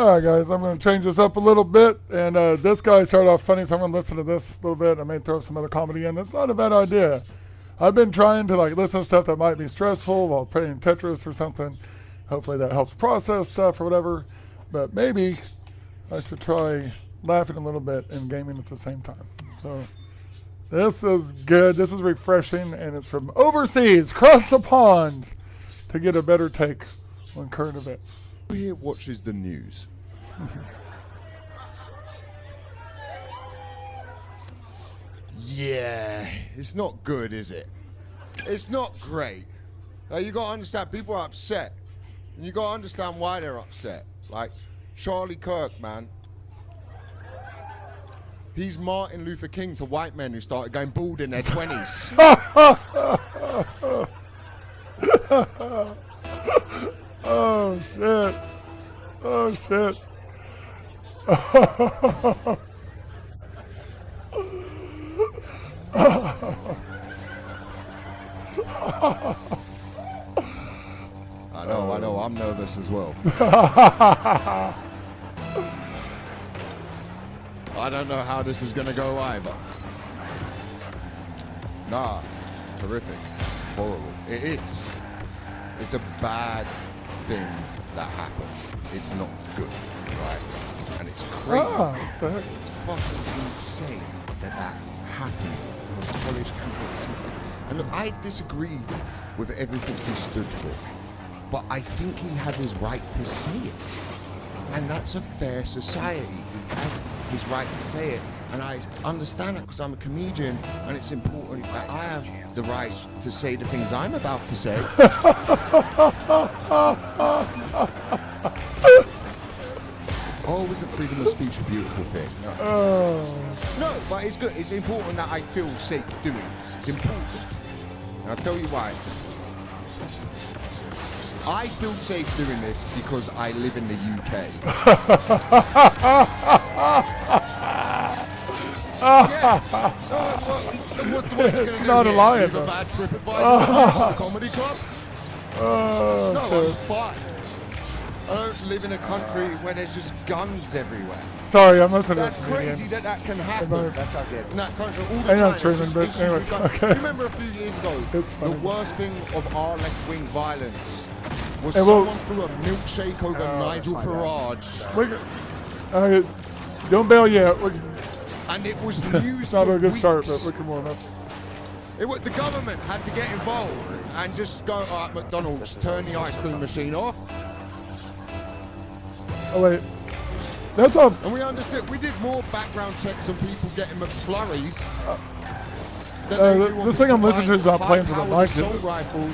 All right, guys, I'm going to change this up a little bit. And this guy started off funny, so I'm going to listen to this a little bit. I may throw some other comedy in. That's not a bad idea. I've been trying to like listen to stuff that might be stressful while playing Tetris or something. Hopefully that helps process stuff or whatever. But maybe I should try laughing a little bit and gaming at the same time. So this is good. This is refreshing, and it's from overseas, across the pond, to get a better take on current events. Who here watches the news? Yeah, it's not good, is it? It's not great. Like, you got to understand, people are upset. And you got to understand why they're upset. Like, Charlie Kirk, man. He's Martin Luther King to white men who started going bald in their 20s. Oh, shit. Oh, shit. I know, I'm nervous as well. I don't know how this is going to go either. Nah, horrific, horrible. It is. It's a bad thing that happened. It's not good, right? And it's crazy. It's fucking insane that happened on a college campus. And look, I disagree with everything he stood for, but I think he has his right to say it. And that's a fair society. He has his right to say it. And I understand that because I'm a comedian, and it's important that I have the right to say the things I'm about to say. Oh, isn't freedom of speech a beautiful thing? No, but it's good. It's important that I feel safe doing this. It's important. And I'll tell you why. I feel safe doing this because I live in the UK. What's the worst you're going to do? Not a lion, Leave a bad trip advisor at the comedy club? No, I'm fine. I don't live in a country where there's just guns everywhere. Sorry, I'm listening That's to crazy that can happen. That's okay. In that country all the I'm time. not streaming, but anyways, okay. You remember a few years ago, the worst thing of our left-wing violence was Hey, someone threw a milkshake over Nigel Farage. Don't bail yet. And it was news It's not for a good weeks. start, but we can warm up. The government had to get involved and just go, all right, McDonald's, turn the ice cream machine off. Oh, wait. That's all. And we understood, we did more background checks on people getting McFlurries. This thing I'm listening to is not playing for the mic. Assault rifles.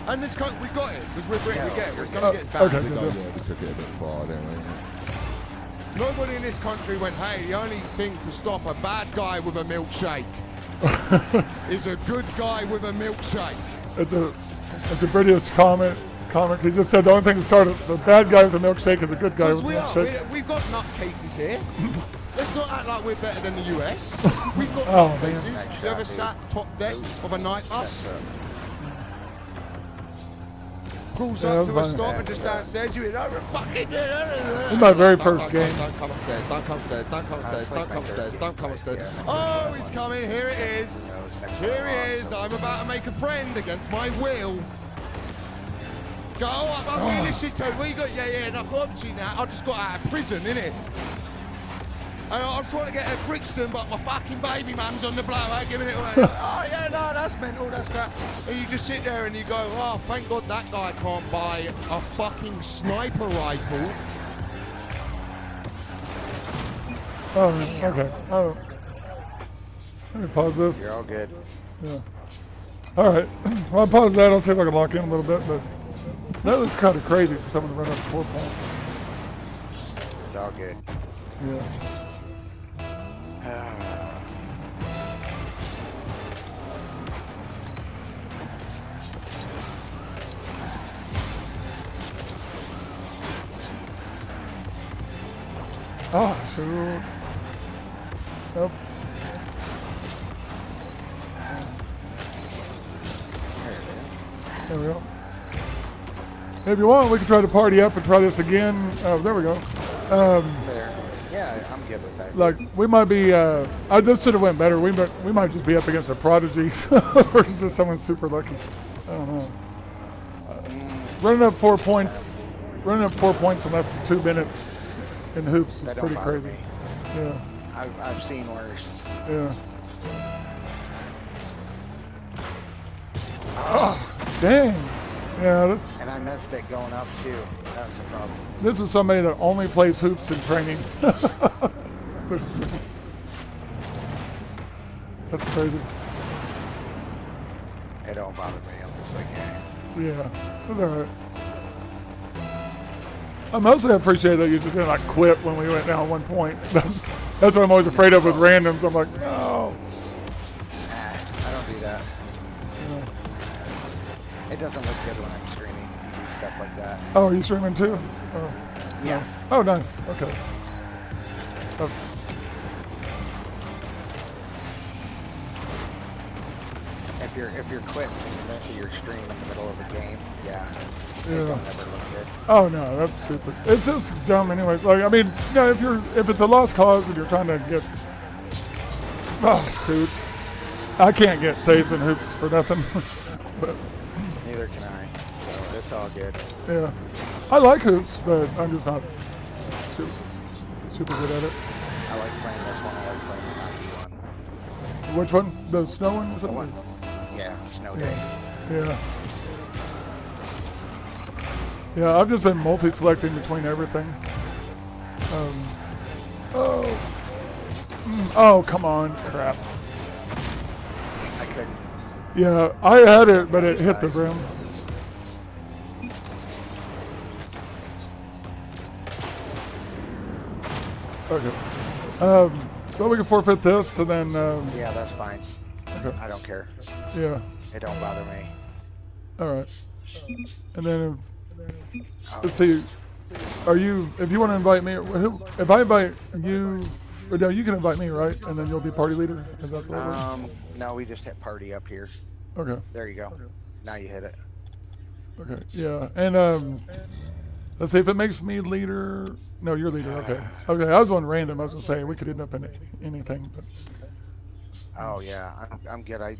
And this we got it, because we're Britain, we get it. When someone gets bad, we go, yeah, we took it a bit far, didn't we? Nobody in this country went, hey, the only thing to stop a bad guy with a milkshake is a good guy with a milkshake. It's a British comic. He just said the only thing to start the bad guy with a milkshake is a good guy with a milkshake. We've got nutcases here. Let's not act like we're better than the US. We've got nutcases. You ever sat top deck of a night bus? Pulls up to a stop and just downstairs, you know, fucking. This is my very first game. Don't come upstairs, don't come upstairs, don't come upstairs, don't come upstairs, don't come upstairs. Oh, he's coming, here it is. Here he is, I'm about to make a friend against my will. Go, I'm listen to what you got? Yeah, no, obviously now, I just got out of prison, innit? And I'm trying to get a Brixton, but my fucking baby mum's on the blower, giving it away. Oh, yeah, no, that's mental, that's crap. And you just sit there and you go, oh, thank God that guy can't buy a fucking sniper rifle. Oh, okay. Oh. Let me pause this. You're all good. Yeah. All right. Well, I'll pause that. I'll see if I can lock in a little bit, but that was kind of crazy for someone to run up 4 points. It's all good. Yeah. Oh, shoot. Nope. There we go. If you want, we can try to party up and try this again. Oh, there we go. There. Yeah, I'm good with that. Like we might be. I just should have went better. We might just be up against a prodigy, or just someone super lucky. I don't know. Running up 4 points. Running up 4 points in less than 2 minutes in hoops is That don't pretty bother crazy. me. Yeah. I've seen worse. Yeah. Oh, dang. Yeah, And I missed it going up too. That was a problem. this is somebody that only plays hoops in training. That's crazy. It don't bother me. I'm just like, Yeah, that's all right. I mostly appreciate that you just didn't like quit when we went down 1 point. That's what I'm always afraid of with randoms. I'm like, no. I don't do that. It doesn't look good when I'm streaming and do stuff like that. Oh, are you streaming too? Oh, Yeah. nice. Oh, nice. Okay. So, If you're quitting into your stream in the middle of a game, yeah. It Yeah. don't ever look good. oh no, that's stupid. It's just dumb, anyways. Like, I mean, yeah, if it's a lost cause and you're trying to get, oh shoot, I can't get saves and hoops for nothing. But Neither can I. So it's all good. yeah, I like hoops, but I'm just not super good at it. I like playing this one. I like playing the 91. Which one? The snow one? Is it? The one. Yeah, snow day. Yeah. Yeah, I've just been multi-selecting between everything. Oh, come on, crap. I couldn't. Yeah, I had it, but it hit the rim. Okay. Well, we can forfeit this, and then, Yeah, that's fine. okay. I don't care. Yeah, It don't bother me. all right. And then, Oh, let's see, if you want to invite me, if I invite you, or no, you can invite me, right? And then you'll be party leader? Is that the way it works? no, we just hit party up here. Okay, There you go. Now you hit it. okay, yeah. And, let's see, if it makes me leader, no, you're leader, okay. Okay, I was on random, I was gonna say, we could end up in anything, but, Oh yeah, I'm good. I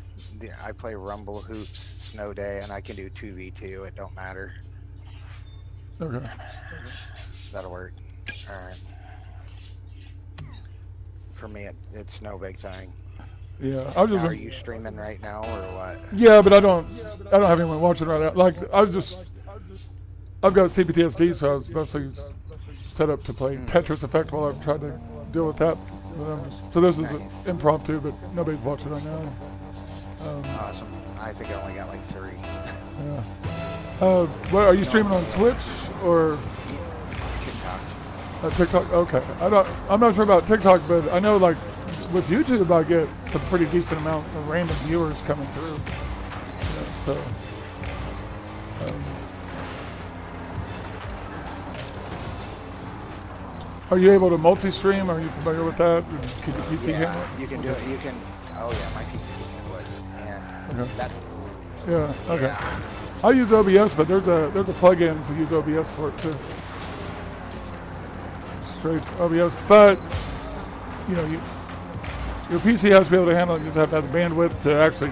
play Rumble Hoops, Snow Day, and I can do 2v2. It don't matter. okay. That'll work. All right. For me, it's no big thing. Yeah, I was Now, just, are you streaming right now or what? yeah, but I don't have anyone watching right now. Like, I've got CPTSD, so I was mostly set up to play Tetris Effect while I've tried to deal with that. So this is Nice. impromptu, but nobody's watching right now. Awesome. I think I only got like 3. Yeah. What, are you streaming on Twitch or TikTok. TikTok? Okay. I'm not sure about TikTok, but I know like with YouTube, I get some pretty decent amount of random viewers coming through. Yeah, so. Are you able to multi-stream? Are you familiar with that? Can you PC handle Yeah, it? you can do it. You can. Oh yeah, my PC can do it. And Okay. that. Yeah. Okay. Yeah. I use OBS, but there's a plug-in to use OBS for it too. Straight OBS, but you know, your PC has to be able to handle it. You just have to have the bandwidth to actually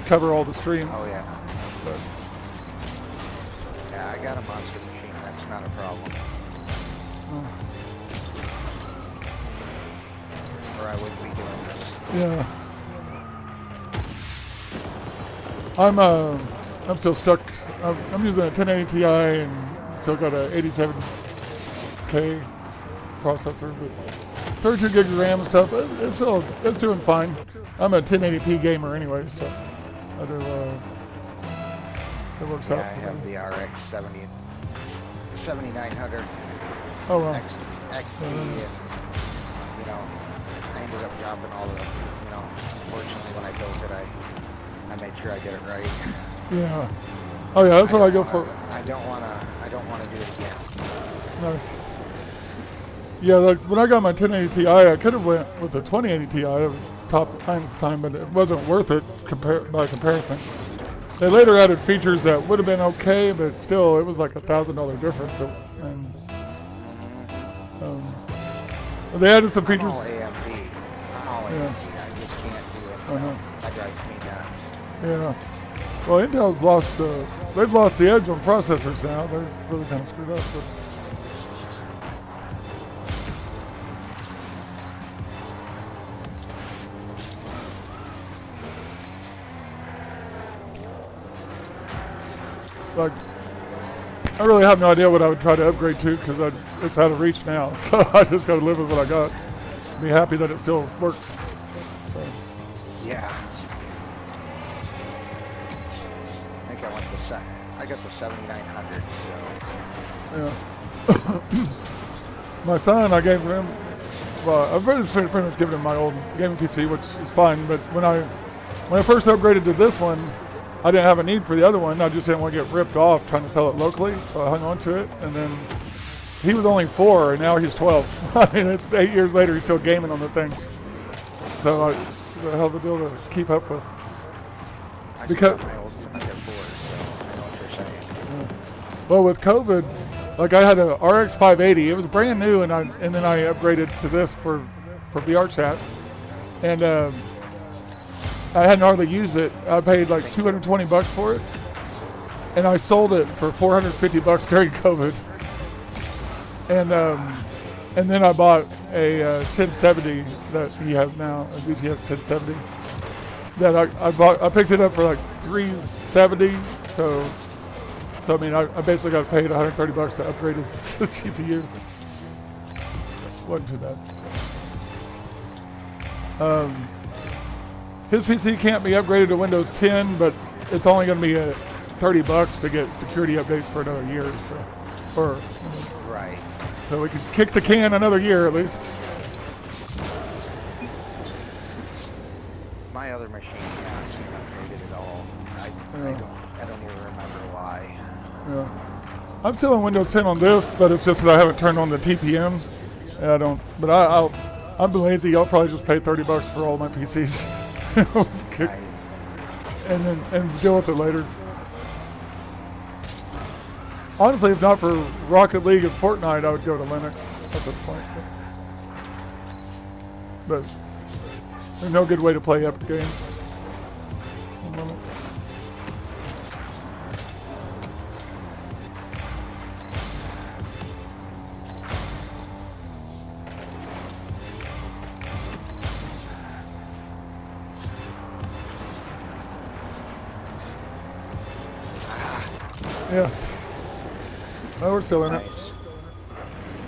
cover all the streams. Oh yeah. But, Yeah, I got a monster machine. That's not a problem. Or I wouldn't be doing this. yeah. I'm still stuck. I'm using a 1080 Ti and still got a 87K processor, but 32 gigs of RAM and stuff. It's doing fine. I'm a 1080p gamer anyway, so I do. It works Yeah, out. I for have me. the RX 7900 Oh well. XT, and you know, I ended up dropping all the, you know, unfortunately when I built it, I made sure I get it right. Yeah. Oh yeah, that's what I go for. I don't wanna do it again. Nice. Yeah, like when I got my 1080 Ti, I could have went with the 2080 Ti. It was top of the time, but it wasn't worth it by comparison. They later added features that would have been okay, but still, it was like $1,000 difference. And They added some I'm features. all AMD. I'm all Yeah. AMD. I just can't do it. Uh-huh. That drives me nuts. Yeah. Well, Intel's lost. They've lost the edge on processors now. They're really kind of screwed up. But like, I really have no idea what I would try to upgrade to because it's out of reach now. So I just got to live with what I got. Be happy that it still works. So. Yeah. I think I went the I got the 7900. So Yeah. My son, I gave him. Well, I've pretty much given him my old gaming PC, which is fine. But when I first upgraded to this one, I didn't have a need for the other one. I just didn't want to get ripped off trying to sell it locally, so I hung on to it. And then he was only 4, and now he's 12. I mean, 8 years later, he's still gaming on the thing. So it's a hell of a deal to keep up with. I Because- still got my old Syndicate 4, so I know what you're saying. Well, with COVID, like I had a RX 580. It was brand new, and then I upgraded to this for VR chat, and I hadn't hardly used it. I paid like $220 for it, and I sold it for $450 during COVID. And then I bought a 1070 that he has now, a GTX 1070. That I picked it up for like $370. So I mean, I basically got paid $130 to upgrade his CPU. Wasn't too bad. His PC can't be upgraded to Windows 10, but it's only going to be $30 to get security updates for another year. Right. So we can kick the can another year at least. My other machine hasn't upgraded at all. I don't even remember why. Yeah. I'm still in Windows 10 on this, but it's just that I haven't turned on the TPM. And I don't. But I'm lazy. I'll probably just pay $30 for all my PCs. Kick- Nice. and deal with it later. Honestly, if not for Rocket League and Fortnite, I would go to Linux at this point. But there's no good way to play Epic games on Linux. Yes. Oh, we're still in it. Nice.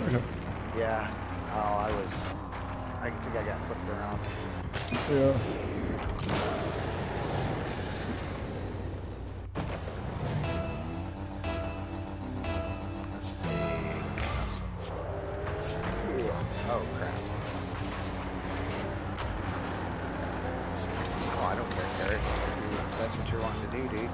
Okay. Yeah. Oh, I think I got flipped around. Yeah. Let's see. Oh, crap. Oh, I don't care, Garrett. If that's what you're wanting to do, dude.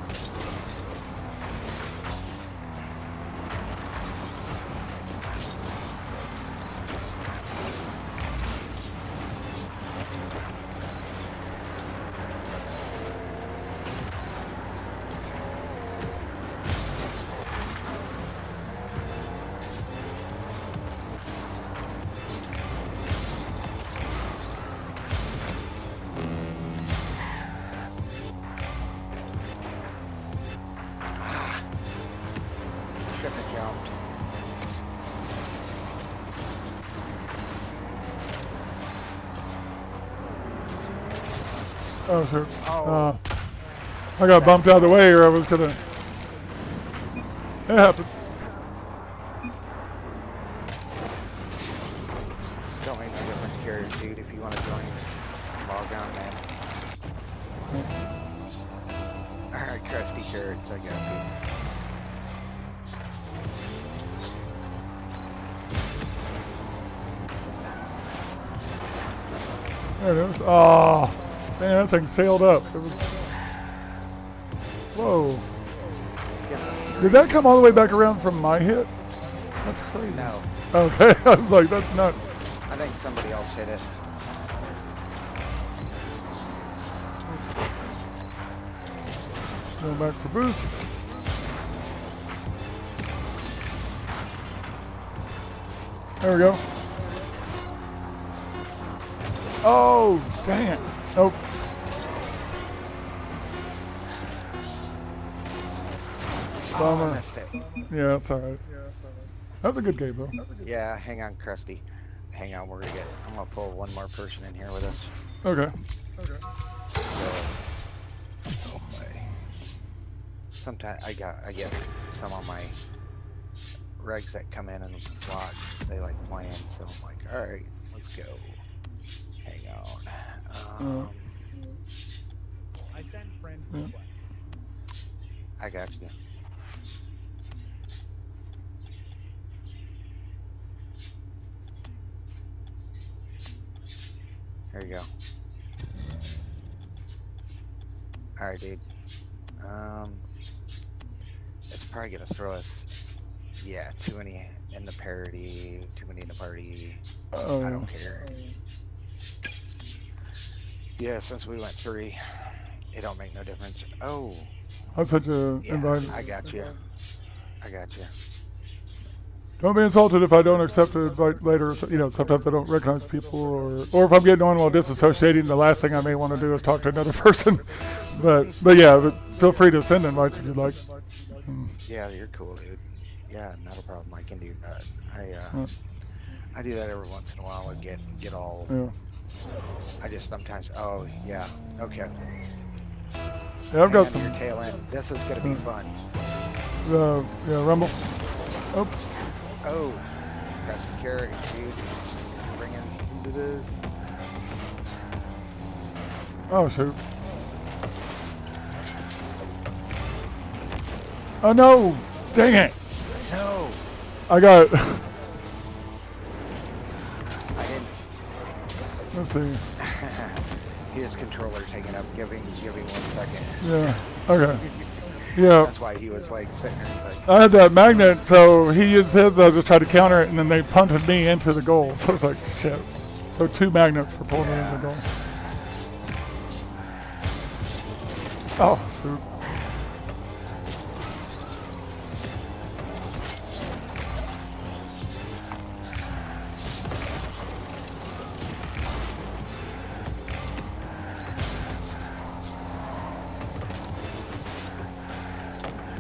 Shouldn't have jumped. Oh, sure. Oh. I got bumped out of the way, or I was gonna. It happens. Don't make no difference, Garrett, dude. If you want to join, log on, man. Alright, crusty carrots, I got you. There it is. Oh, man, that thing sailed up. It was. Whoa. Get them. Did that come all the way back around from my hit? That's crazy. No, Okay, I was like, that's nuts. I think somebody else hit it. Going back for boost. There we go. Oh, dang it. Nope. Oh, Bummer. I missed it. Yeah, that's alright. That was a good game, though. Yeah, hang on, Krusty. Hang on, I'm gonna pull one more person in here with us. Okay. Oh my. Sometimes I get some of my regs that come in and watch. They like playing, so I'm like, all right, let's go. Hang on. I send friend request. I got you. There you go. All right, dude. It's probably gonna throw us. Yeah, too many in the party. Too many in the party. I don't care. Yeah, since we went 3, it don't make no difference. Oh, I put you yeah, invited. I got you. I got you. Don't be insulted if I don't accept an invite later. You know, sometimes I don't recognize people, or if I'm getting on while disassociating, the last thing I may want to do is talk to another person. but yeah, but feel free to send invites if you'd like. Yeah, you're cool, dude. Yeah, not a problem. I can do that. I do that every once in a while and get all. Yeah. I just sometimes. Oh yeah. Okay. Yeah, I've got Hang on to some. your tail end. This is gonna be fun. Yeah, Rumble. Oh. Oh, got some carrot, dude. Bringing into this. Oh shoot. Oh no! Dang it! No, I got. I didn't. Let's see. His controller's hanging up. Give him 1 second. Yeah. Okay. Yeah. That's why he was like sitting there like. I had that magnet, so he used his. I just tried to counter it, and then they punted me into the goal. So it's like shit. So 2 magnets for pulling me into the goal. Oh shoot.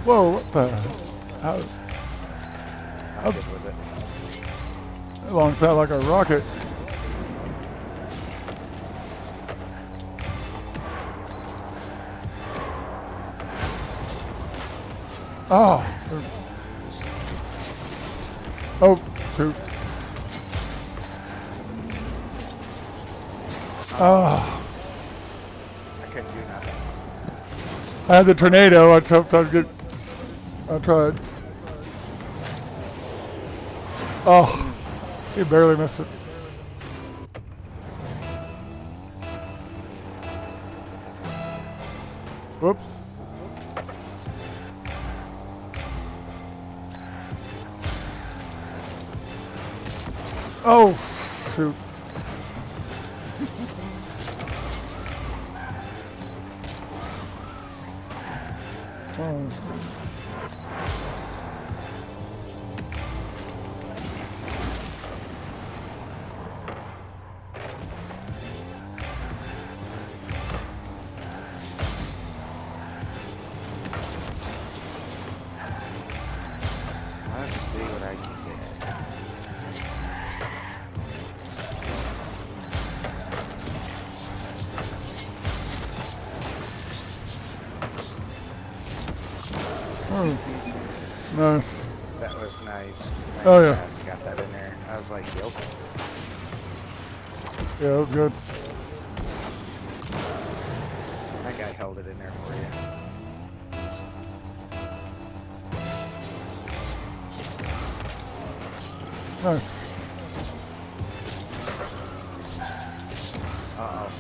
Whoa, what the? How I'm good with it. that launched out like a rocket. Oh. Oh, shoot. Oh. I couldn't do nothing. I had the tornado. I hoped I'd get. I tried. Oh, he barely missed it. Whoops. Oh, shoot. Oh, shoot. Let's see what I can get. Nice. That was nice. Oh, yeah. Guys got that in there. I was like, yep. Yeah, that was good. That guy held it in there for you. Nice. Uh-oh.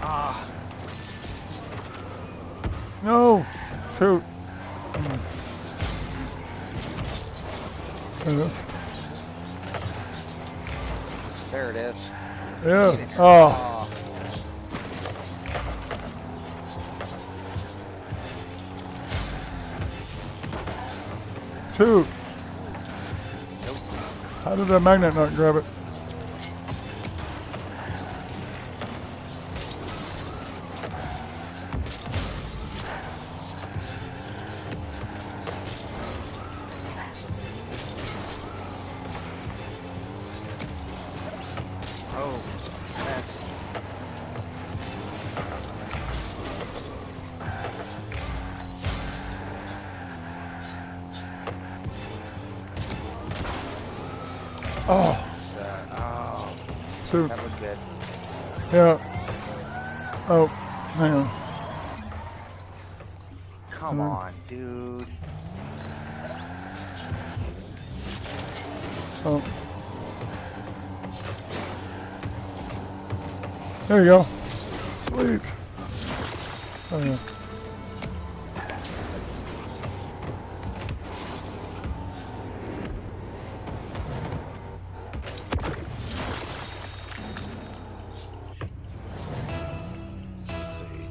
Ah, No. Shoot. There it is. there it is. Yeah. Get it. Oh. Shoot. Nope. How did that magnet not grab it? Oh, mess. Oh, Oh, shoot. that looked good. Yeah. Oh, hang on. Come on, dude. Oh. There you go. Sweet. Oh, yeah. Let's see.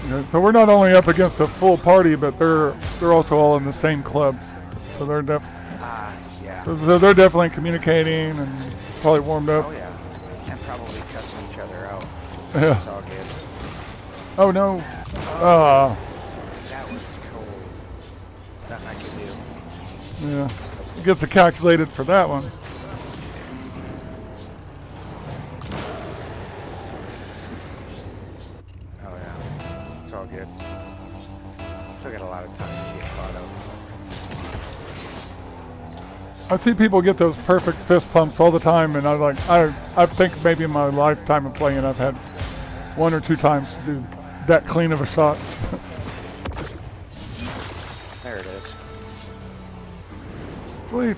Okay, so we're not only up against a full party, but they're also all in the same clubs. So they're Yeah. so they're definitely communicating and probably warmed up. Oh, yeah. And probably cussing each other out. Yeah. It's all good. Oh no. That was cold. Nothing I could do. Yeah. Gets it calculated for that one. Oh, yeah. It's all good. Still got a lot of time to get caught up. I see people get those perfect fist pumps all the time, and I think maybe in my lifetime of playing, I've had one or two times to do that clean of a shot. There it is. Sweet.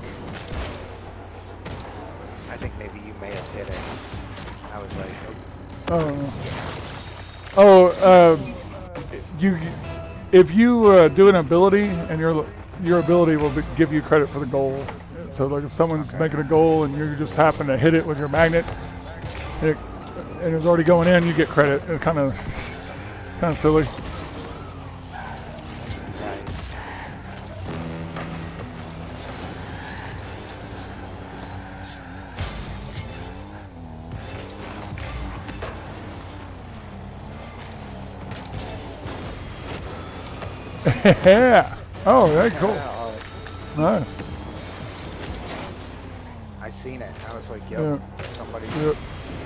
I think maybe you may have hit it. I was like, If you do an ability, and your ability will give you credit for the goal. So like if someone's making a goal and you just happen to hit it with your magnet, and it's already going in, you get credit. It's kind of silly. nice. Yeah. Oh, that's cool. Yeah, Nice. I seen it. I was like, yep, Yeah. somebody. Yep.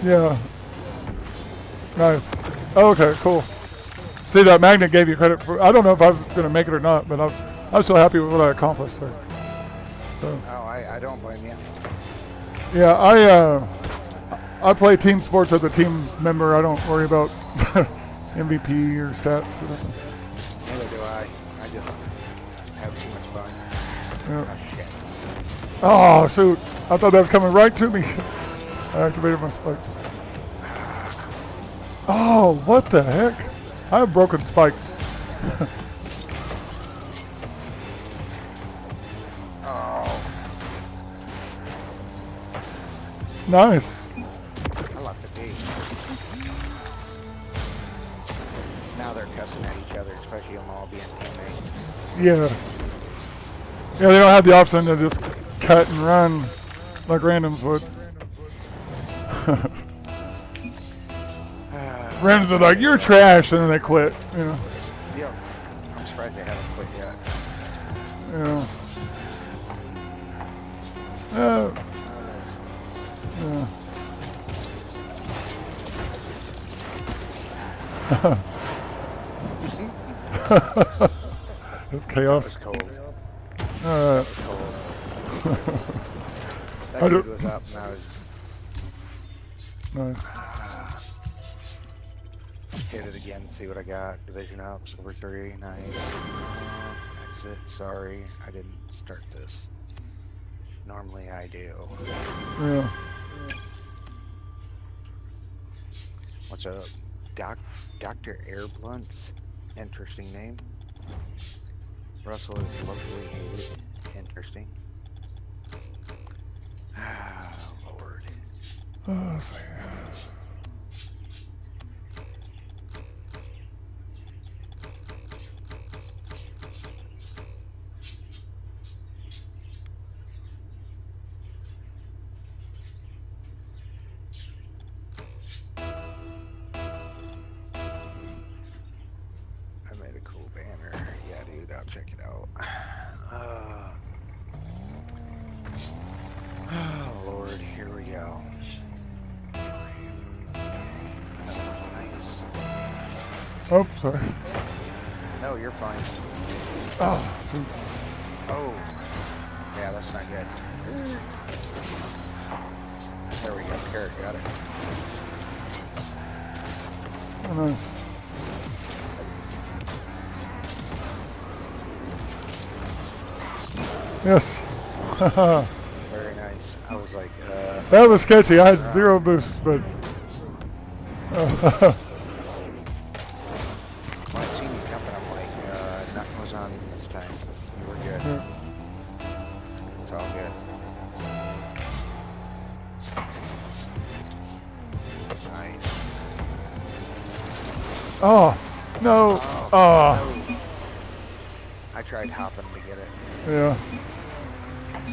Yeah. Nice. Oh, okay, cool. See, that magnet gave you credit for. I don't know if I was going to make it or not, but I'm so happy with what I accomplished there. So, Oh, I don't blame you. yeah, I play team sports as a team member. I don't worry about MVP or stats. Or nothing. Neither do I. I just have too much fun. Yeah. Oh, shit. Oh, shoot. I thought that was coming right to me. I activated my spikes. Oh, what the heck? I have broken spikes. Oh, Nice. I left the beat. Now they're cussing at each other, especially them all being teammates. Yeah. Yeah, they don't have the option to just cut and run like randoms would. Randoms are like, you're trash, and then they quit, you know. Yep. I'm surprised they haven't quit yet. Yeah. Yeah. It's That chaos. was cold. Alright. Cold. I That don't- dude was up and I was Nice. hit it again, see what I got. Division up, silver 3, nice. Exit, sorry, I didn't start this. Normally I do. Yeah. What's up? Dr. Airblunt's interesting name. Russell is locally hated. Interesting. Ah, Lord. Oh, let's see. Oh, sorry. No, you're fine. Oh, shoot. Oh. Yeah, that's not good. There we go. Carrot got it. Oh, nice. Yes. Very nice. I was like, That was sketchy. I had 0 boosts, but when I seen you jumping, I'm like, nothing was on even this time. You were good. yeah. It's all good. Nice. Oh no. Oh, no. I tried hopping to get it. yeah.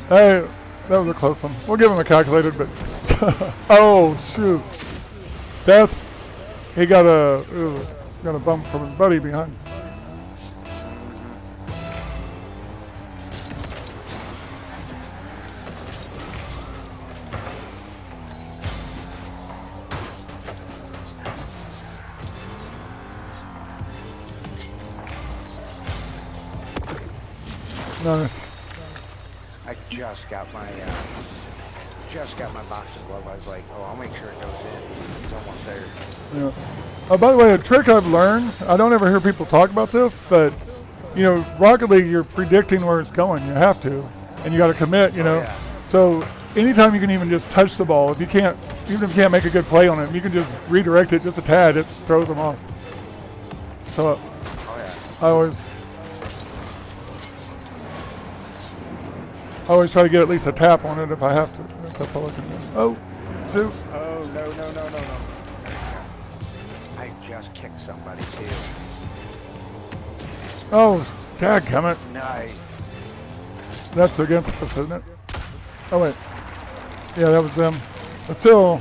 Hey, that was a close one. We'll give him a calculated, but oh shoot, he got a bump from his buddy behind. Nice. I just got my boxing glove. I was like, oh, I'll make sure it goes in. It's almost there. Yeah. By the way, a trick I've learned, I don't ever hear people talk about this, but, you know, Rocket League, you're predicting where it's going. You have to. And you got to commit, you know. Yeah. So anytime you can even just touch the ball, even if you can't make a good play on it, you can just redirect it just a tad, it throws them off. So Oh, yeah. I always try to get at least a tap on it if I have to. That's all I can do. Oh, shoot. Oh, no. I just kicked somebody, too. Oh, dadgummit. Nice. That's against us, isn't it? Oh, wait. Yeah, that was them. But still,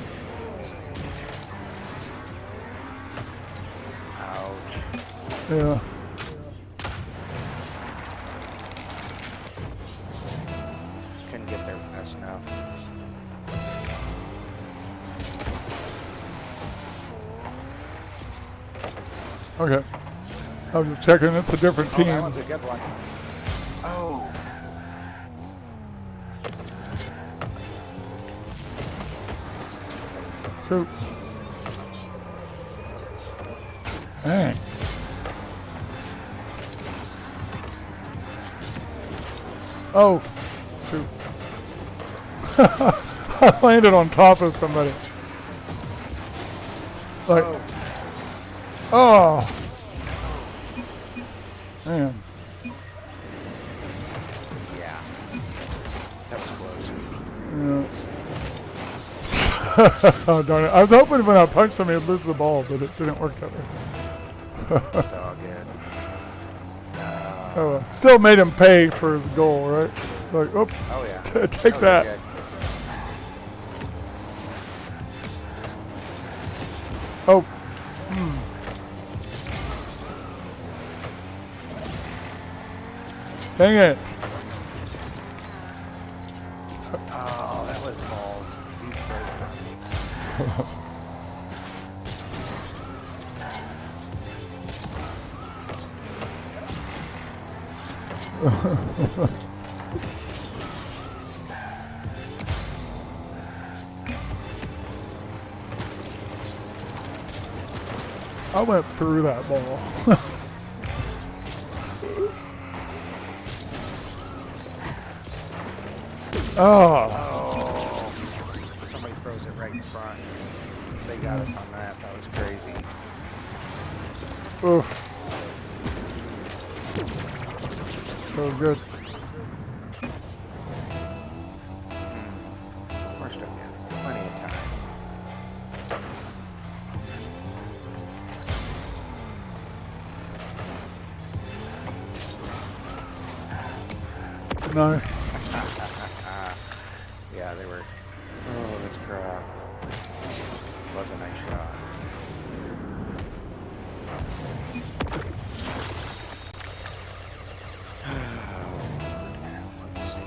Ouch. yeah. Couldn't get there fast enough. Okay. I was just checking. It's a different Oh, team. that one's a good one. Oh. Shoot. Dang. Oh, shoot. I landed on top of somebody. Like, oh. Man. Yeah. That was close. Yeah. Oh, darn it. I was hoping when I punched him, he'd lose the ball, but it didn't work that way. It's all good. Oh, well. Still made him pay for his goal, right? Like, oh, Oh, yeah. take was that. good. Oh. Dang it. Oh, that was balls. Deep throat. I went through that ball. Oh. Oh, somebody froze it right in front. They got us on that. That was crazy. Oof. So good. We're still good. Plenty of time. Nice. Yeah, they were. Oh, this crap. Was a nice shot. Let's see.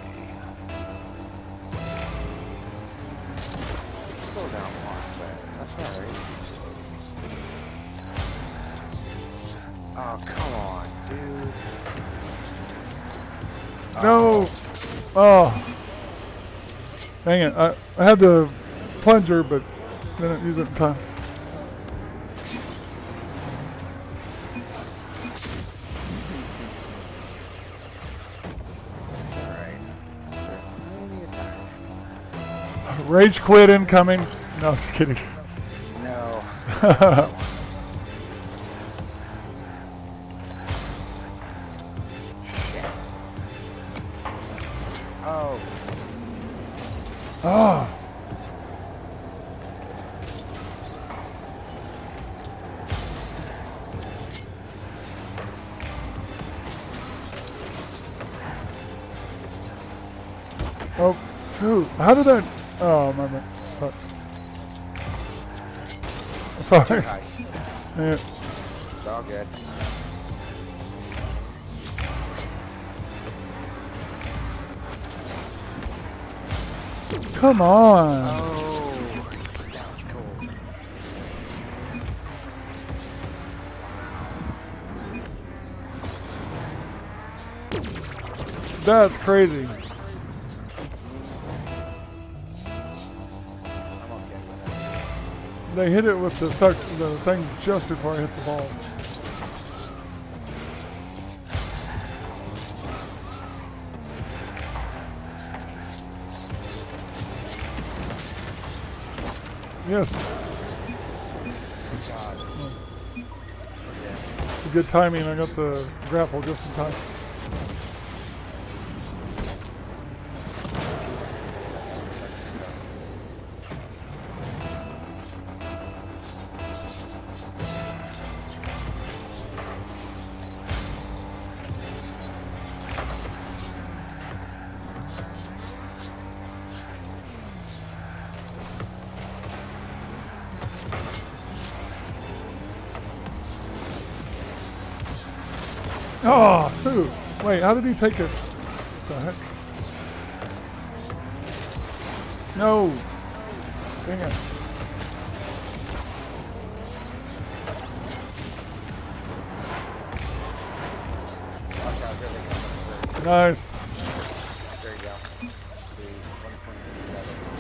Go down one, but that's alright. Oh, come on, dude. No. Oh. Dang it. I had the plunger, but didn't use it in time. Alright. Plenty of time. Rage quit incoming. No, just kidding. No. Shit. Oh. Oh. Oh, shoot. How did that? Oh, my bad. Sorry. Sorry. Hi. Yeah. It's all good. Come on. Oh. That was cool. That's crazy. I'm okay with it. They hit it with the thing just before I hit the ball. Yes. God. It's a good timing. I got the grapple just in time. Oh, shoot. Wait, how did he take it? What the heck? No. Dang it. Watch out, here they come. Nice. There you go. The 1.7.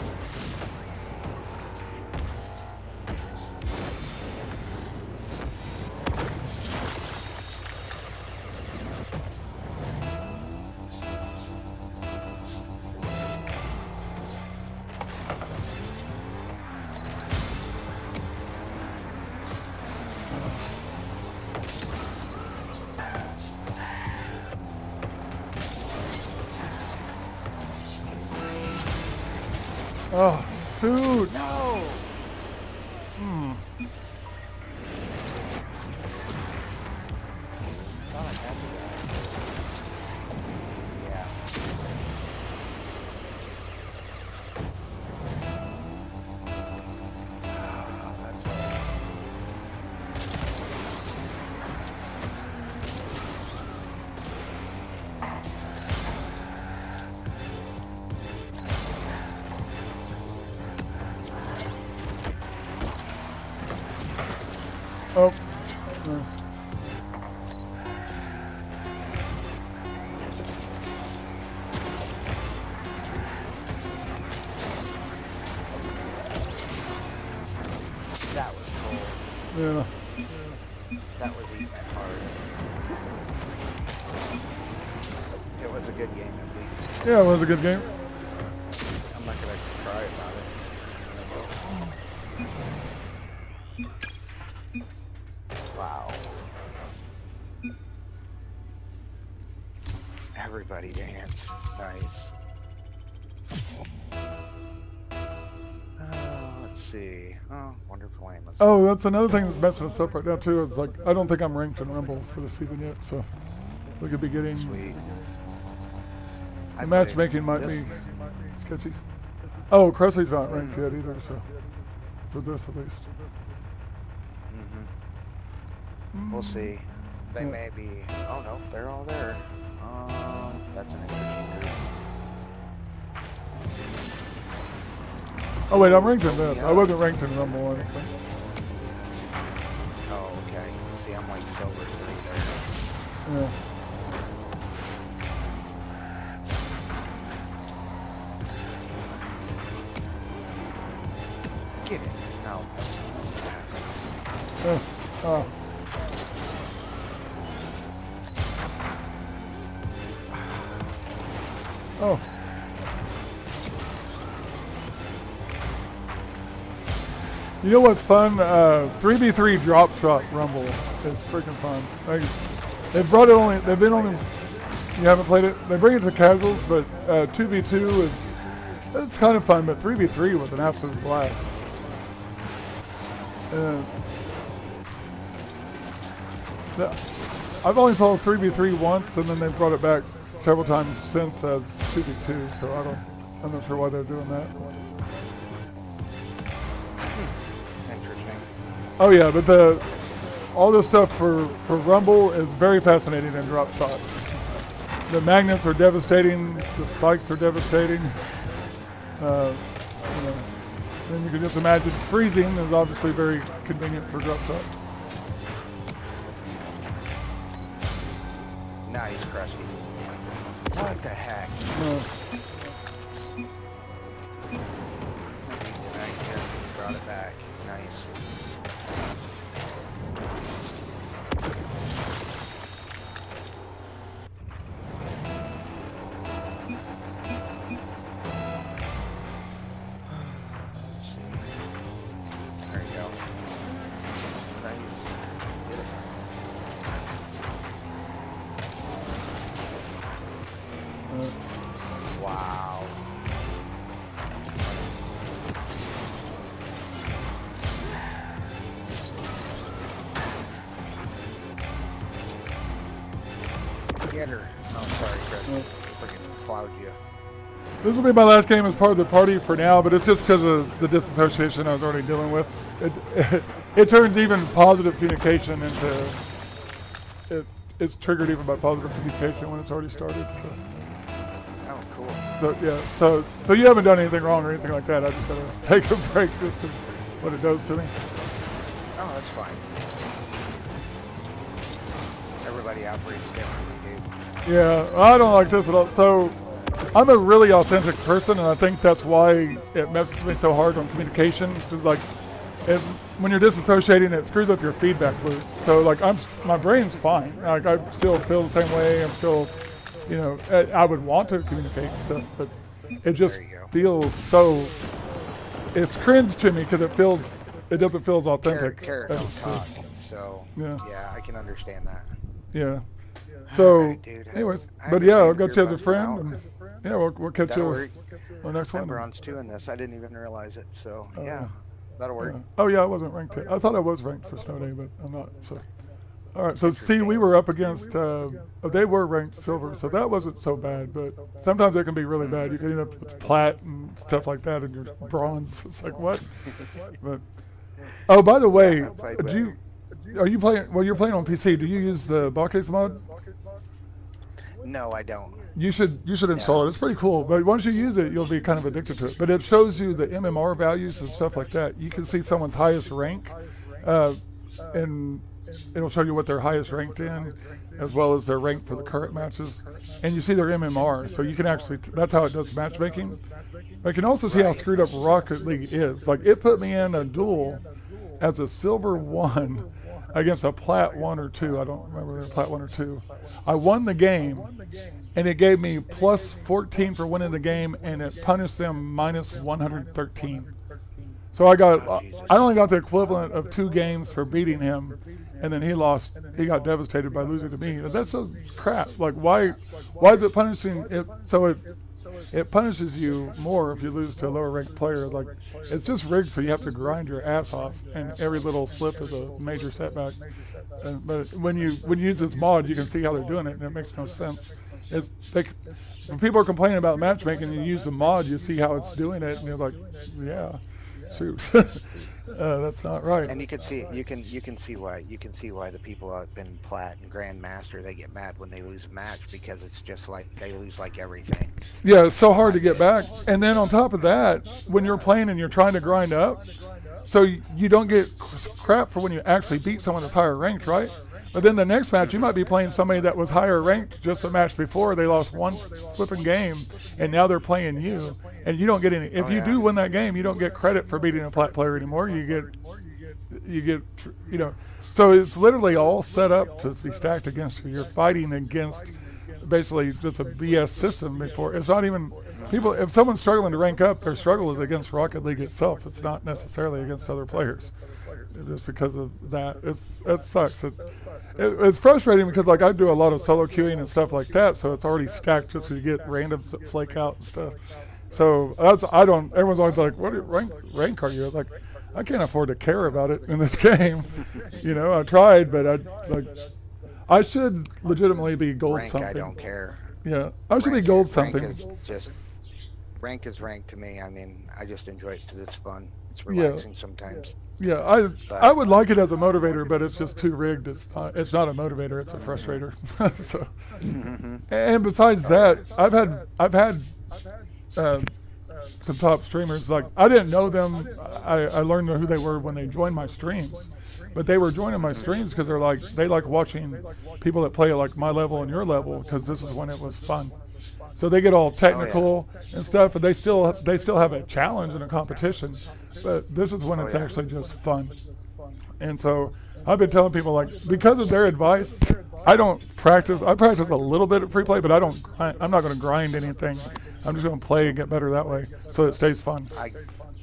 Oh, shoot. No! Hmm. Thought I had to go. Yeah. Ah, that's Oh, nice. that was cool. Yeah. That was eating it hard. It was a good game at least. Yeah, it was a good game. I'm not gonna cry about it. Wow. Everybody dance. Nice. Let's see. Oh, wonderful aim. Let's Oh, that's another thing that's messing us up right now, too. It's like, I don't think I'm ranked in Rumble for the season yet, so we could be getting. sweet. The matchmaking might be sketchy. Oh, Cresley's not ranked yet either, so for this at least. We'll see. They Yeah. may be. Oh no, they're all there. That's an interesting group. Oh wait, I'm ranked in this. I wasn't ranked in Rumble or anything. Oh, okay. See, I'm like silver 3 Yeah. Get it. No. That's not happening. Yeah. Oh. Oh. You know what's fun? 3v3 drop shot rumble is freaking fun. Like, they've brought it only. They've been only. You haven't played it. They bring it to casuals, but 2v2 is. It's kind of fun, but 3v3 was an absolute blast. I've only saw 3v3 once, and then they've brought it back several times since as 2v2. So I'm not sure why they're doing that. Interesting. Oh yeah, but all this stuff for Rumble is very fascinating in drop shot. The magnets are devastating. The spikes are devastating. Then you can just imagine freezing is obviously very convenient for drop shot. Nice, Krusty. What the heck? Nice, yeah, brought it back. Nice. Let's see. There you go. Nice. Get it. Wow. Get her. Oh, sorry, Chris. Freaking cloud you. This will be my last game as part of the party for now, but it's just because of the disassociation I was already dealing with. It turns even positive communication into it's triggered even by positive communication when it's already started. So. Oh, cool. So yeah, so you haven't done anything wrong or anything like that. I just gotta take a break just because what it does to me. Oh, that's fine. Everybody operates differently, dude. Yeah, I don't like this at all. So I'm a really authentic person, and I think that's why it messes with me so hard on communication. 'Cause like, when you're disassociating, it screws up your feedback loop. So like, my brain's fine. Like I still feel the same way. I'm still, I would want to communicate and stuff, but it just There you go. feels so. It's cringe to me because it doesn't feel as authentic. Carrot as don't it should. talk, so Yeah. yeah, I can understand that. Yeah. So, Alright, dude. anyways, I but yeah, I'll understand go you're chat as a bugging friend. out. And, yeah, we'll catch That'll you work. on the next one. Eberron's too in this. I didn't even realize it. So yeah, Uh, that'll work. Oh yeah, I wasn't ranked yet. I thought I was ranked for Snow Day, but I'm not. So, all right. So see, we were up against. They were ranked silver, so that wasn't so bad. But sometimes it can be really bad. You can end up with plat and stuff like that, and you're bronze. It's like what? But oh, by the way, Yeah, I played are you playing? Well, you're playing on PC. Do you use the Bacchus mod? No, I don't. You should install it. It's pretty cool. But once you use it, you'll be kind of addicted to it. But it shows you the MMR values and stuff like that. You can see someone's highest rank, and it'll show you what they're highest ranked in, as well as their rank for the current matches. And you see their MMR, so you can actually. That's how it does matchmaking. But you can also see how screwed up Rocket League is. Like it put me in a duel as a silver 1 against a plat 1 or 2. I don't remember if plat 1 or 2. I won the game, and it gave me plus 14 for winning the game, and it punished them minus 113. So I only got the equivalent of 2 games for beating him, and then he lost. He got devastated by losing to me. That's just crap. Like why is it punishing it? So it punishes you more if you lose to a lower ranked player. Like it's just rigged, so you have to grind your ass off, and every little slip is a major setback. But when you use this mod, you can see how they're doing it, and it makes no sense. When people are complaining about matchmaking, and you use the mod, you see how it's doing it, and you're like, yeah, shoot, that's not right. And you can see why the people up in Plat and Grandmaster, they get mad when they lose a match, because it's just like they lose like everything. Yeah, it's so hard to get back. And then on top of that, when you're playing and you're trying to grind up, so you don't get crap for when you actually beat someone that's higher ranked, right? But then the next match, you might be playing somebody that was higher ranked just a match before. They lost one flipping game, and now they're playing you, and you don't get any. If you do win that game, you don't get credit for beating a plat player anymore. You get, you know. So it's literally all set up to be stacked against you. You're fighting against basically just a BS system before. It's not even people. If someone's struggling to rank up, their struggle is against Rocket League itself. It's not necessarily against other players. Just because of that, it sucks. It's frustrating because like I do a lot of solo queuing and stuff like that, so it's already stacked just so you get randoms that flake out and stuff. So I don't. Everyone's always like, "What rank are you?" Like, I can't afford to care about it in this game. You know, I tried, but I should legitimately be gold Rank, something. I don't care. Yeah, I should be gold something. Rank is rank to me. I mean, I just enjoy it because it's fun. It's relaxing sometimes. Yeah, I would like it as a motivator, but it's just too rigged. It's not a motivator. It's a frustrator. So, and besides that, I've had some top streamers. Like I didn't know them. I learned who they were when they joined my streams, but they were joining my streams because they like watching people that play at like my level and your level because this is when it was fun. So they get all technical and stuff, and they still have a challenge and a competition, but this is when it's actually just fun. And so I've been telling people like because of their advice, I don't practice. I practice a little bit of free play, but I don't. I'm not going to grind anything. I'm just going to play and get better that way, so it stays fun.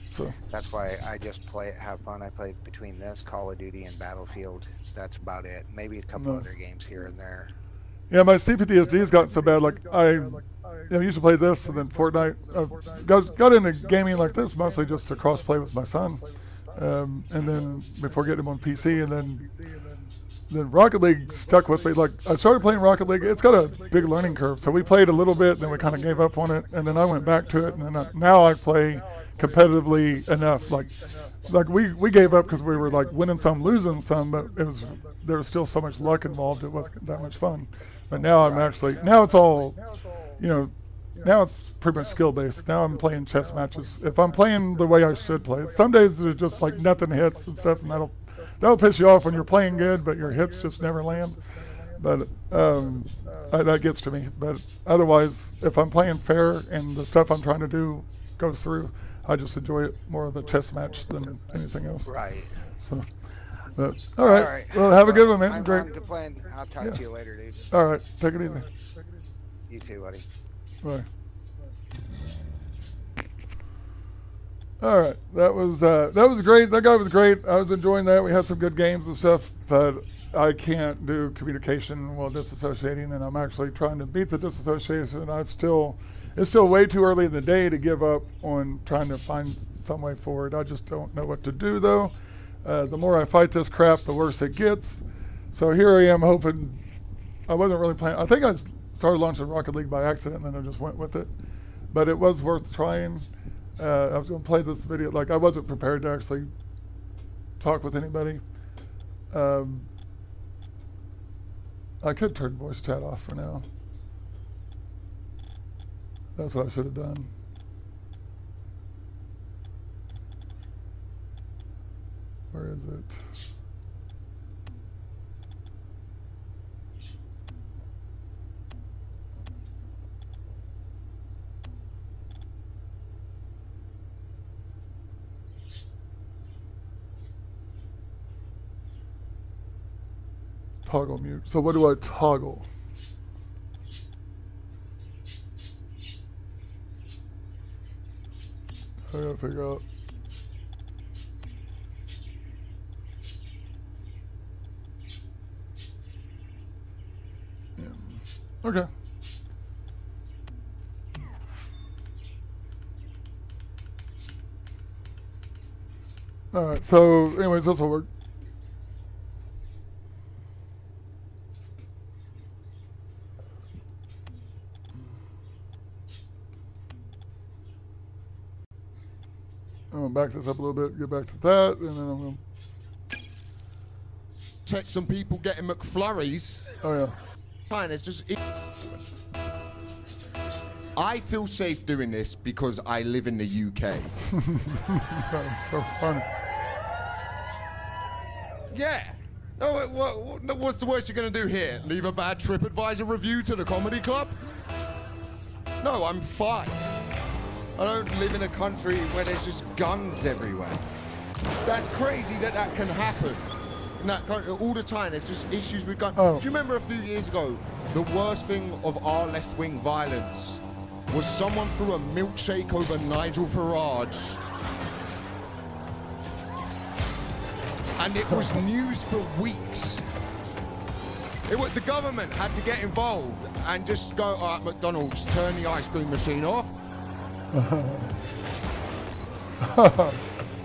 So that's why I just play it, have fun. I play between this, Call of Duty, and Battlefield. That's about it. Maybe a couple other games here and there. Yeah, my CPTSD's gotten so bad. Like I used to play this and then Fortnite. Got into gaming like this mostly just to cross play with my son, and then before getting him on PC, and then Rocket League stuck with me. Like I started playing Rocket League. It's got a big learning curve, so we played a little bit, then we kind of gave up on it, and then I went back to it, and then now I play competitively enough. Like we gave up because we were like winning some, losing some, but there was still so much luck involved. It wasn't that much fun. But now now it's all, you know, now it's pretty much skill based. Now I'm playing chess matches. If I'm playing the way I should play, some days there's just like nothing hits and stuff, and that'll piss you off when you're playing good, but your hits just never land. But that gets to me. But otherwise, if I'm playing fair and the stuff I'm trying to do goes through, I just enjoy it more of a chess match than anything else. Right. So, but all right. Well, have a good one, man. I'm Great. to plan. I'll talk to you later, dude. All right. Take it easy. You too, buddy. Bye. All right, that was great. That guy was great. I was enjoying that. We had some good games and stuff, but I can't do communication while disassociating, and I'm actually trying to beat the disassociation. It's still way too early in the day to give up on trying to find some way forward. I just don't know what to do though. The more I fight this crap, the worse it gets. So here I am hoping. I wasn't really planning. I think I started launching Rocket League by accident, and then I just went with it. But it was worth trying. I was going to play this video. Like I wasn't prepared to actually talk with anybody. I could turn voice chat off for now. That's what I should have done. Where is it? Toggle mute. So what do I toggle? I gotta figure out. Yeah. Okay. All right. So, anyways, this will work. I'm gonna back this up a little bit, get back to that, and then I'm gonna check some people getting McFlurries. Oh yeah. Fine, it's just. I feel safe doing this because I live in the UK. That's so funny. Yeah. No, What's the worst you're gonna do here? Leave a bad TripAdvisor review to the comedy club? No, I'm fine. I don't live in a country where there's just guns everywhere. That's crazy that that can happen. In that country, all the time, there's just issues with guns. Oh. Do you remember a few years ago, the worst thing of our left-wing violence was someone threw a milkshake over Nigel Farage. And it was news for weeks. The government had to get involved and just go, all right, McDonald's, turn the ice cream machine off.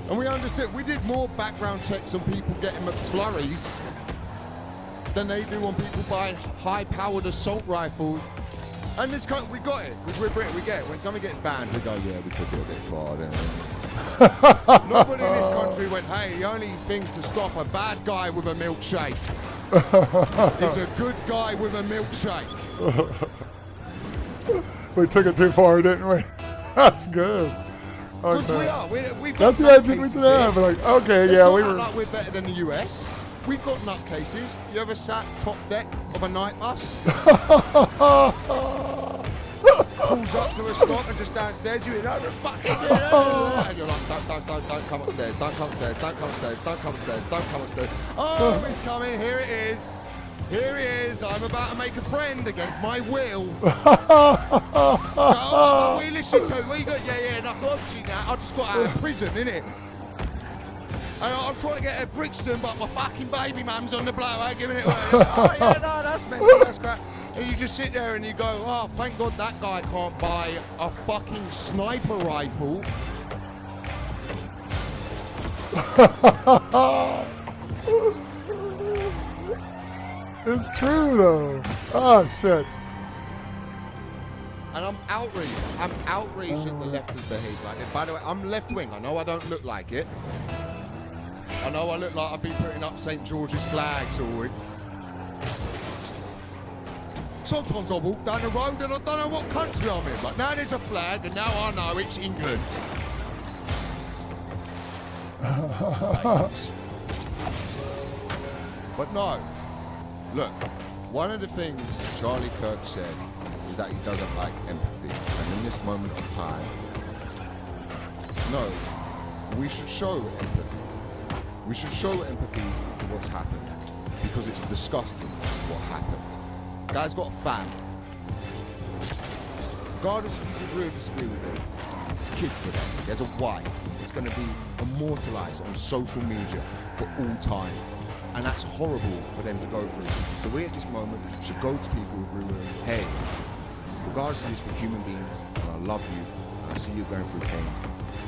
And we understood, we did more background checks on people getting McFlurries than they do on people buying high-powered assault rifles. And this country, we got it. We're Britain, we get it. When something gets banned, we go, yeah, we took it a bit far, didn't we? Nobody in this country went, hey, the only thing to stop a bad guy with a milkshake is a good guy with a milkshake. We took it too far, didn't we? That's good. Because Okay. we are. We've got That's the attitude we nutcases should here. have. Like, okay, It's yeah, not we were. like we're better than the US. We've got nutcases. You ever sat top deck of a night bus? Pulls up to a stop and just downstairs, you know, fucking and you're like, don't come upstairs, don't come upstairs, don't come upstairs, don't come upstairs, don't come upstairs. Oh, it's coming, here it is. Here he is, I'm about to make a friend against my will. Oh, what you listen to? What you got? Yeah, no, obviously now, I just got out of prison, innit? And I'm trying to get to Brixton, but my fucking baby mum's on the blower, giving it away. Oh, yeah, no, that's mental, that's crap. And you just sit there and you go, oh, thank God that guy can't buy a fucking sniper rifle. It's true though. Oh shit. And I'm outraged. I'm outraged at the left has behaved like this. By the way, I'm left wing. I know I don't look like it. I know I look like I've been putting up St. George's flags all week. Sometimes I walk down the road and I don't know what country I'm in. But now there's a flag and now I know it's England. But no. Look, one of the things Charlie Kirk said is that he doesn't like empathy. And in this moment of time, no, we should show empathy. We should show empathy to what's happened. Because it's disgusting what happened. Guy's got a family. Regardless if you agree or disagree with him, his kids were there. There's a wife. It's going to be immortalized on social media for all time. And that's horrible for them to go through. So we at this moment should go to people who agree with him. Hey, regardless of this, we're human beings, and I love you, and I see you going through pain,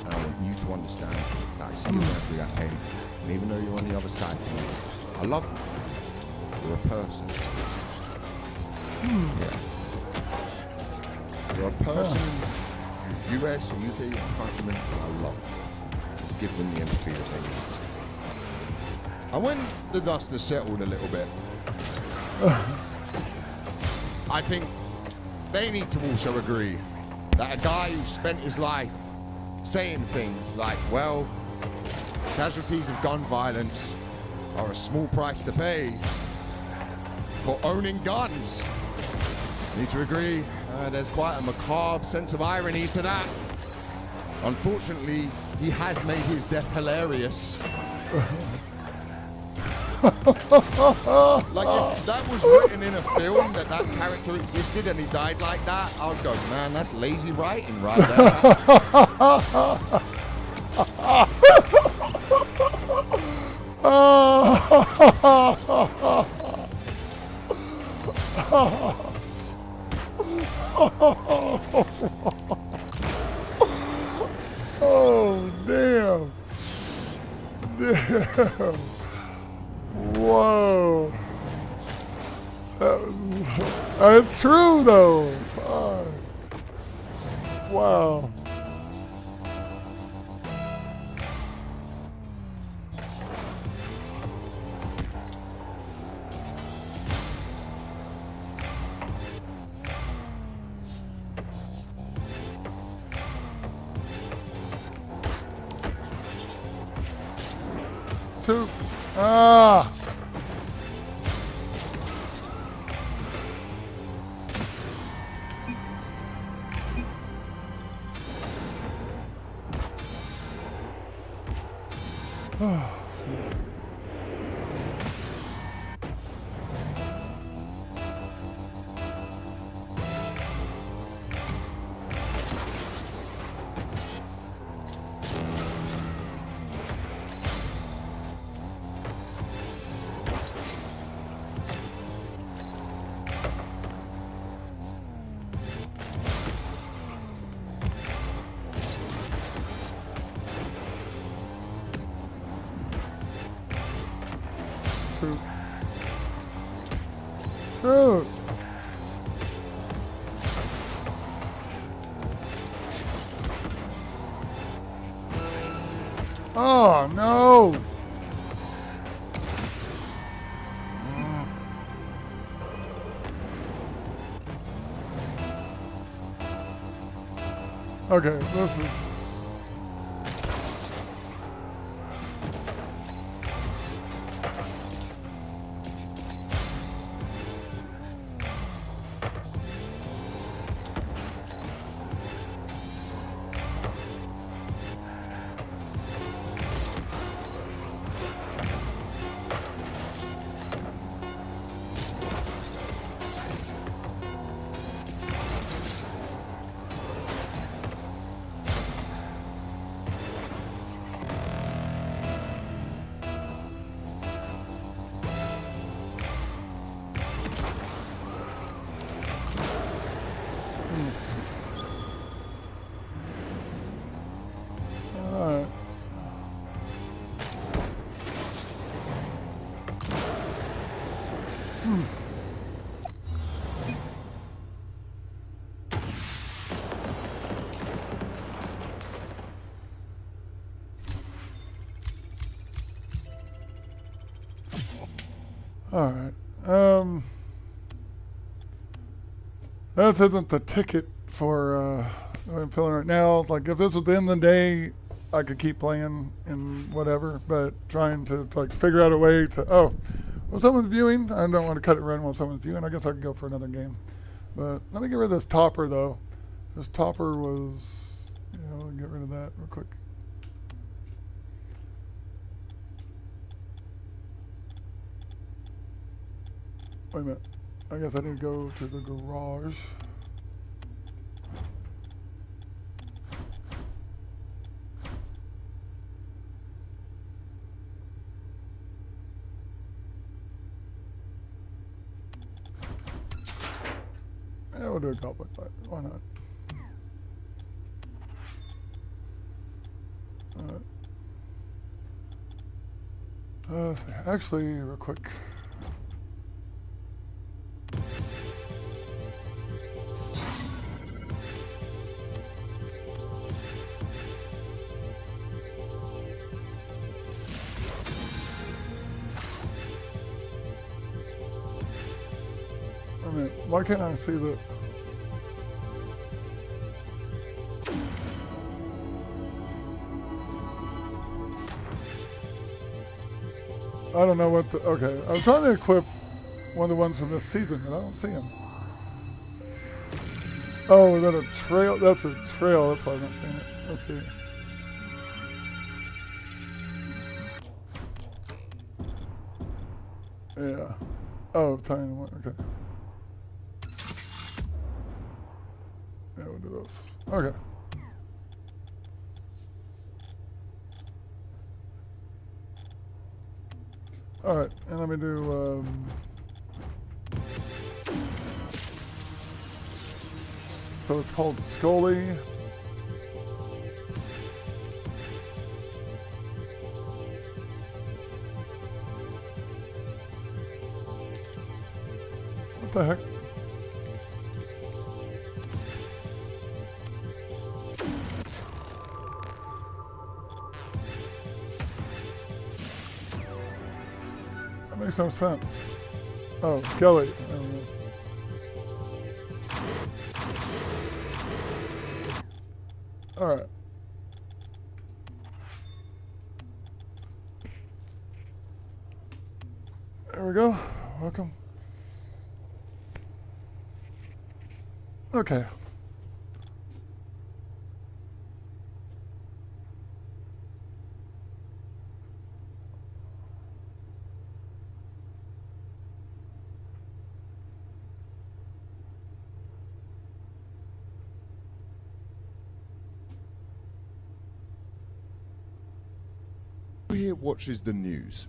and I want you to understand that I see you going through that pain. And even though you're on the other side of me, I love you. You're a person. Yeah. You're a person in the US or UK, you're a countryman, I love you. Give them the empathy that they need. And when the dust has settled a little bit, I think they need to also agree that a guy who spent his life saying things like, well, casualties of gun violence are a small price to pay for owning guns. Need to agree, there's quite a macabre sense of irony to that. Unfortunately, he has made his death hilarious. Like if that was written in a film that character existed and he died like that, I would go, man, that's lazy writing right Oh damn. Damn. Whoa. It's true though. Fuck. Wow. Two. Ah. Shoot. Shoot. Oh no. Okay, this is. Alright. Alright. This isn't the ticket for I'm feeling right now. Like if this was the end of the day, I could keep playing and whatever, but trying to like figure out a way to well someone's viewing, I don't want to cut it right while someone's viewing. I guess I could go for another game. But let me get rid of this topper though. This topper was get rid of that real quick. Wait a minute. I guess I need to go to the garage. Yeah, we'll do a goblet fight. Why not? Let's see. Actually, real quick. Why can't I see the... I don't know what the... Okay, I was trying to equip one of the ones from this season, but I don't see him. Oh, is that a trail? That's a trail, that's why I'm not seeing it. Let's see. Yeah. Oh, tiny one, okay. Yeah, we'll do those. Okay. All right, and let me do. So it's called Scully. What the heck? That makes no sense. Oh, Skelly. I don't know. All right. There we go. Welcome. Okay. here watches the news.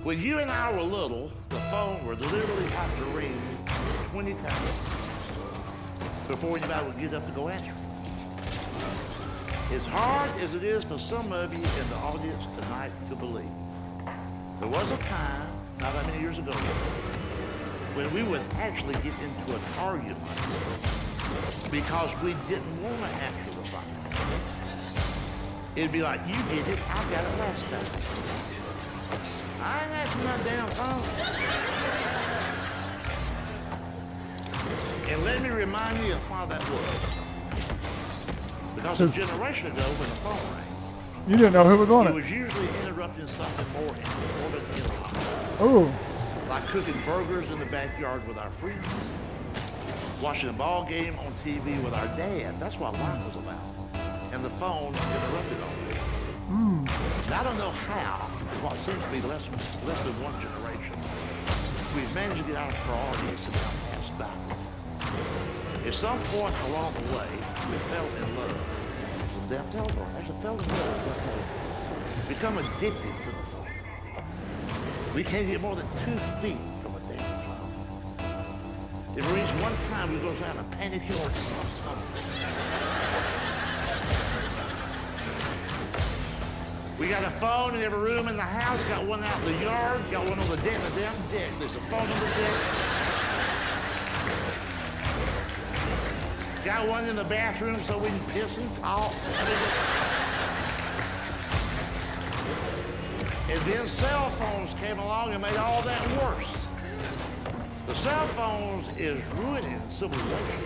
When you and I were little, the phone would literally have to ring 20 times before anybody would get up to go answer it. As hard as it is for some of you in the audience tonight to believe, there was a time, not that many years ago, when we would actually get into an argument because we didn't want to answer the phone. It'd be like, you did it, I got it last time. I ain't answering that damn phone. And let me remind you of why that was. Because a generation ago, when the phone rang, You didn't know who was on it it. was usually interrupting something more important in life. Oh, Like cooking burgers in the backyard with our friends, watching a ball game on TV with our dad. That's what life was about. And the phone interrupted all this. And I don't know how, what seems to be less than one generation, we've managed to get our priorities and our past back. At some point along the way, we fell in love with that telephone. Actually fell in love with that telephone. Become addicted to the phone. We can't get more than 2 feet from a damn phone. If it rings one time, we go down a panic hill or something. We got a phone in every room in the house, got one out in the yard, got one on the deck, the damn deck. There's a phone on the deck. Got one in the bathroom so we can piss and talk. And then cell phones came along and made all that worse. The cell phones is ruining civilization.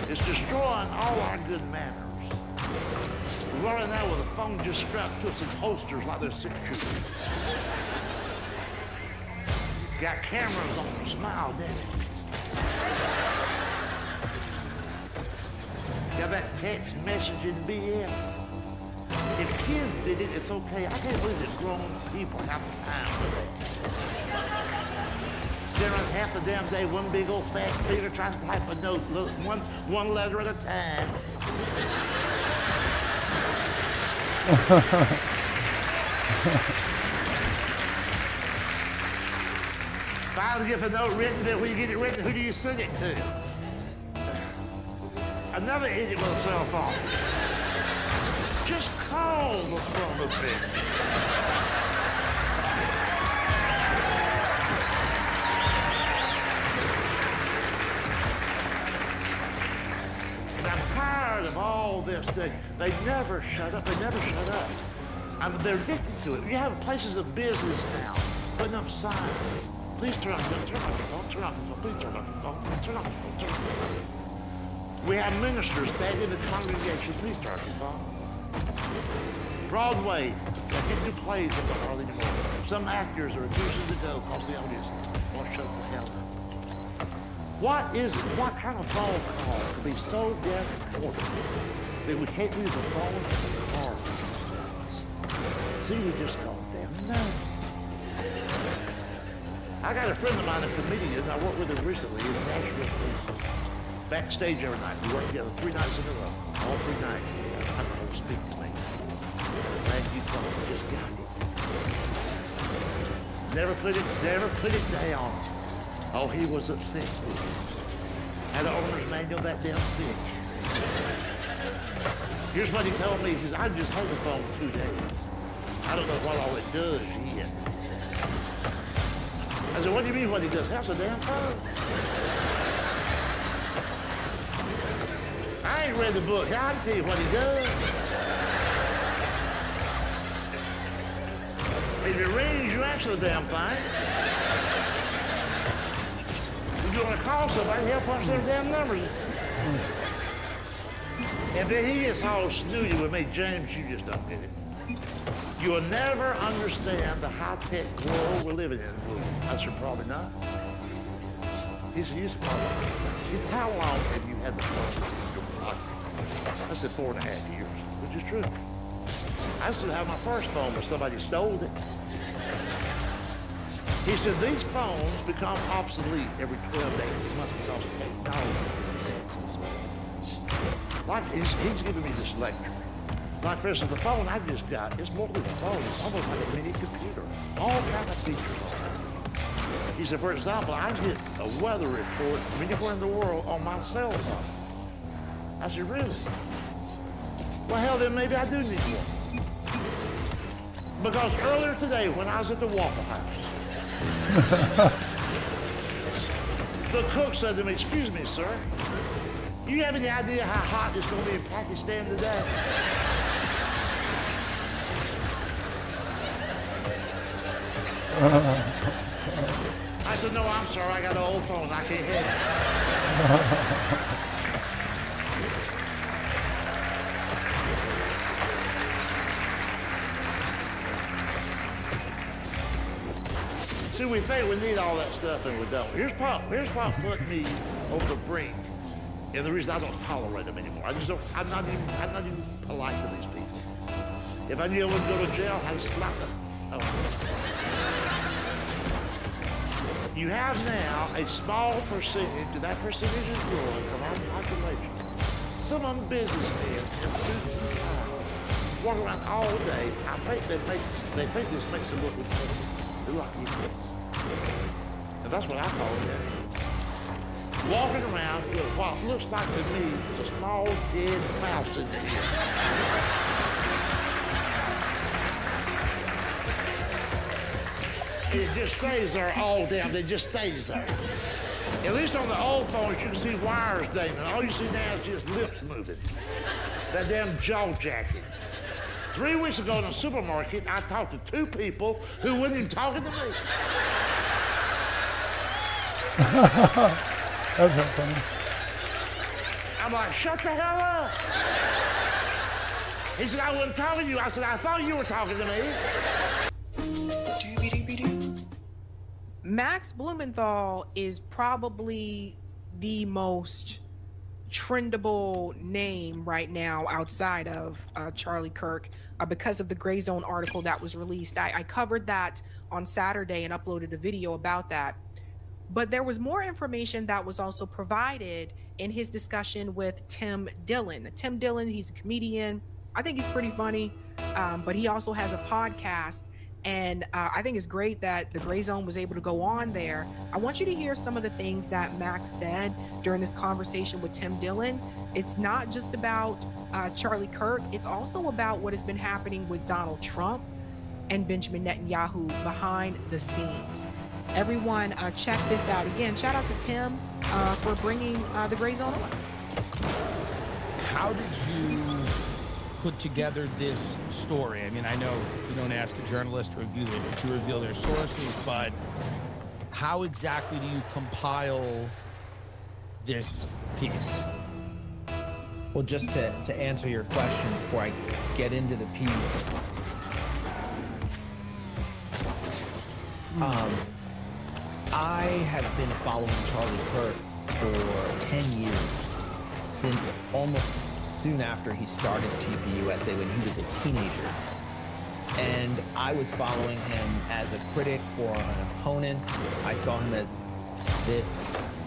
It's destroying all our good manners. We're running out with a phone just strapped to us in holsters like they're sick troopers. Got cameras on them, smile daddies. Got that text messaging BS. If kids did it, it's okay. I can't believe that grown people have time for that. Sit around half the damn day, one big old fat finger trying to type a note, look, one letter at a time. Finally get a note written, but when you get it written, who do you send it to? Another idiot with a cell phone. Just call the son of a bitch. And I'm tired of all this thing. They never shut up. They never shut up. They're addicted to it. You have places of business now putting up signs. Please turn off your phone, turn off your phone, please turn off your phone, turn off your phone, turn off your phone. We have ministers begging in the congregation, please turn off your phone. Broadway, they get new plays at the Harley anymore. Some actors are refusing to go because the audience won't shut the hell up. What is it? What kind of phone call could be so damn important that we can't leave the phone in the car for minutes? See, we just go damn nuts. I got a friend of mine, a comedian, I worked with him recently in Nashville. Backstage every night. We worked together 3 nights in a row. All 3 nights. I'm going to speak to me. Glad you called. Just got it. Never put it down. Oh, he was obsessed with it. Had an owner's manual that damn bitch. Here's what he told me. He says, I just hold the phone 2 days. I don't know what all it does yet. I said, what do you mean what he does? That's a damn phone. I ain't read the book. I can tell you what he does. If it rings, you answer the damn thing. If you want to call somebody, he'll punch their damn numbers. And then he gets all snooty with me. James, you just don't get it. You will never understand the high-tech world we're living in. I said, probably not. He said, how long have you had the phone in your pocket? I said, 4.5 years, which is true. I still have my first phone, but somebody stole it. He said, these phones become obsolete every 12 days a month because of technology. Like, he's giving me this lecture. Like, for instance, the phone I just got, it's more than a phone. It's almost like a mini computer. All kinds of features on it. He said, for example, I get a weather report from anywhere in the world on my cell phone. I said, really? Well, hell, then maybe I do need one. Because earlier today, when I was at the Waffle House, the cook said to me, excuse me, sir, you have any idea how hot it's going to be in Pakistan today? I said, no, I'm sorry, I got an old phone, I can't hit it. See, we think we need all that stuff and we don't. Here's what put me over the brink, and the reason I don't tolerate them anymore. I'm not even polite to these people. If I knew I wouldn't go to jail, I'd slap them. Oh. You have now a small percentage, and that percentage is growing from our population. Some of them businessmen and suits and ties walk around all day. I think they think this makes them look like idiots. And that's what I call it. Walking around with what looks like to me is a small dead mouse in the ear. It just stays there all damn, it just stays there. At least on the old phones, you can see wires dangling. All you see now is just lips moving. That damn jaw jacking. 3 weeks ago in the supermarket, I talked to 2 people who weren't even talking to me. That's not funny. I'm like, shut the hell up. He said, I wasn't talking to you. I said, I thought you were talking to me. Max Blumenthal is probably the most trendable name right now outside of Charlie Kirk because of the Gray Zone article that was released. I covered that on Saturday and uploaded a video about that. But there was more information that was also provided in his discussion with Tim Dillon. Tim Dillon, he's a comedian. I think he's pretty funny, but he also has a podcast. And I think it's great that the Gray Zone was able to go on there. I want you to hear some of the things that Max said during this conversation with Tim Dillon. It's not just about Charlie Kirk. It's also about what has been happening with Donald Trump and Benjamin Netanyahu behind the scenes. Everyone, check this out. Again, shout out to Tim for bringing the Gray Zone on. How did you put together this story? I mean, I know you don't ask a journalist to reveal their sources, but how exactly do you compile this piece? Well, just to answer your question before I get into the piece, I have been following Charlie Kirk for 10 years, since almost soon after he started TPUSA when he was a teenager. And I was following him as a critic or an opponent. I saw him as this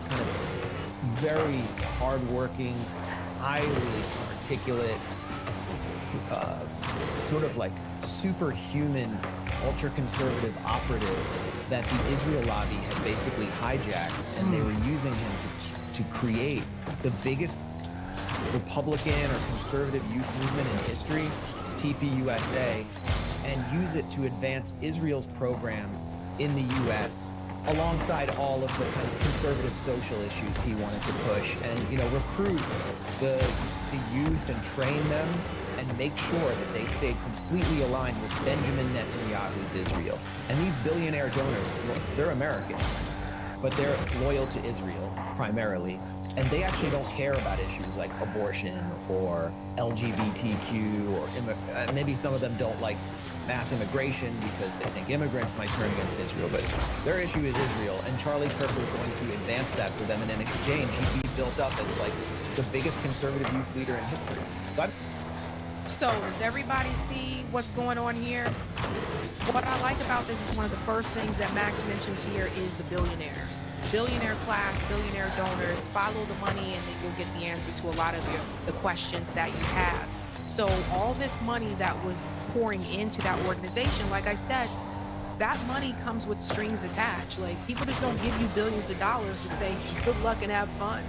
kind of very hardworking, highly articulate, sort of like superhuman, ultra-conservative operative that the Israel lobby had basically hijacked, and they were using him to create the biggest Republican or conservative youth movement in history, TPUSA, and use it to advance Israel's program in the U.S. alongside all of the kind of conservative social issues he wanted to push, and recruit the youth and train them and make sure that they stayed completely aligned with Benjamin Netanyahu's Israel. And these billionaire donors, they're American, but they're loyal to Israel primarily. and they actually don't care about issues like abortion or LGBTQ or maybe some of them don't like mass immigration because they think immigrants might turn against Israel, but their issue is Israel, and Charlie Kirk was going to advance that for them, and in exchange he'd be built up as like the biggest conservative youth leader in history. So does everybody see what's going on here? What I like about this is one of the first things that Max mentions here is the billionaires. Billionaire class, billionaire donors, follow the money and then you'll get the answer to a lot of the questions that you have. So all this money that was pouring into that organization, like I said, that money comes with strings attached. Like, people just don't give you billions of dollars to say good luck and have fun.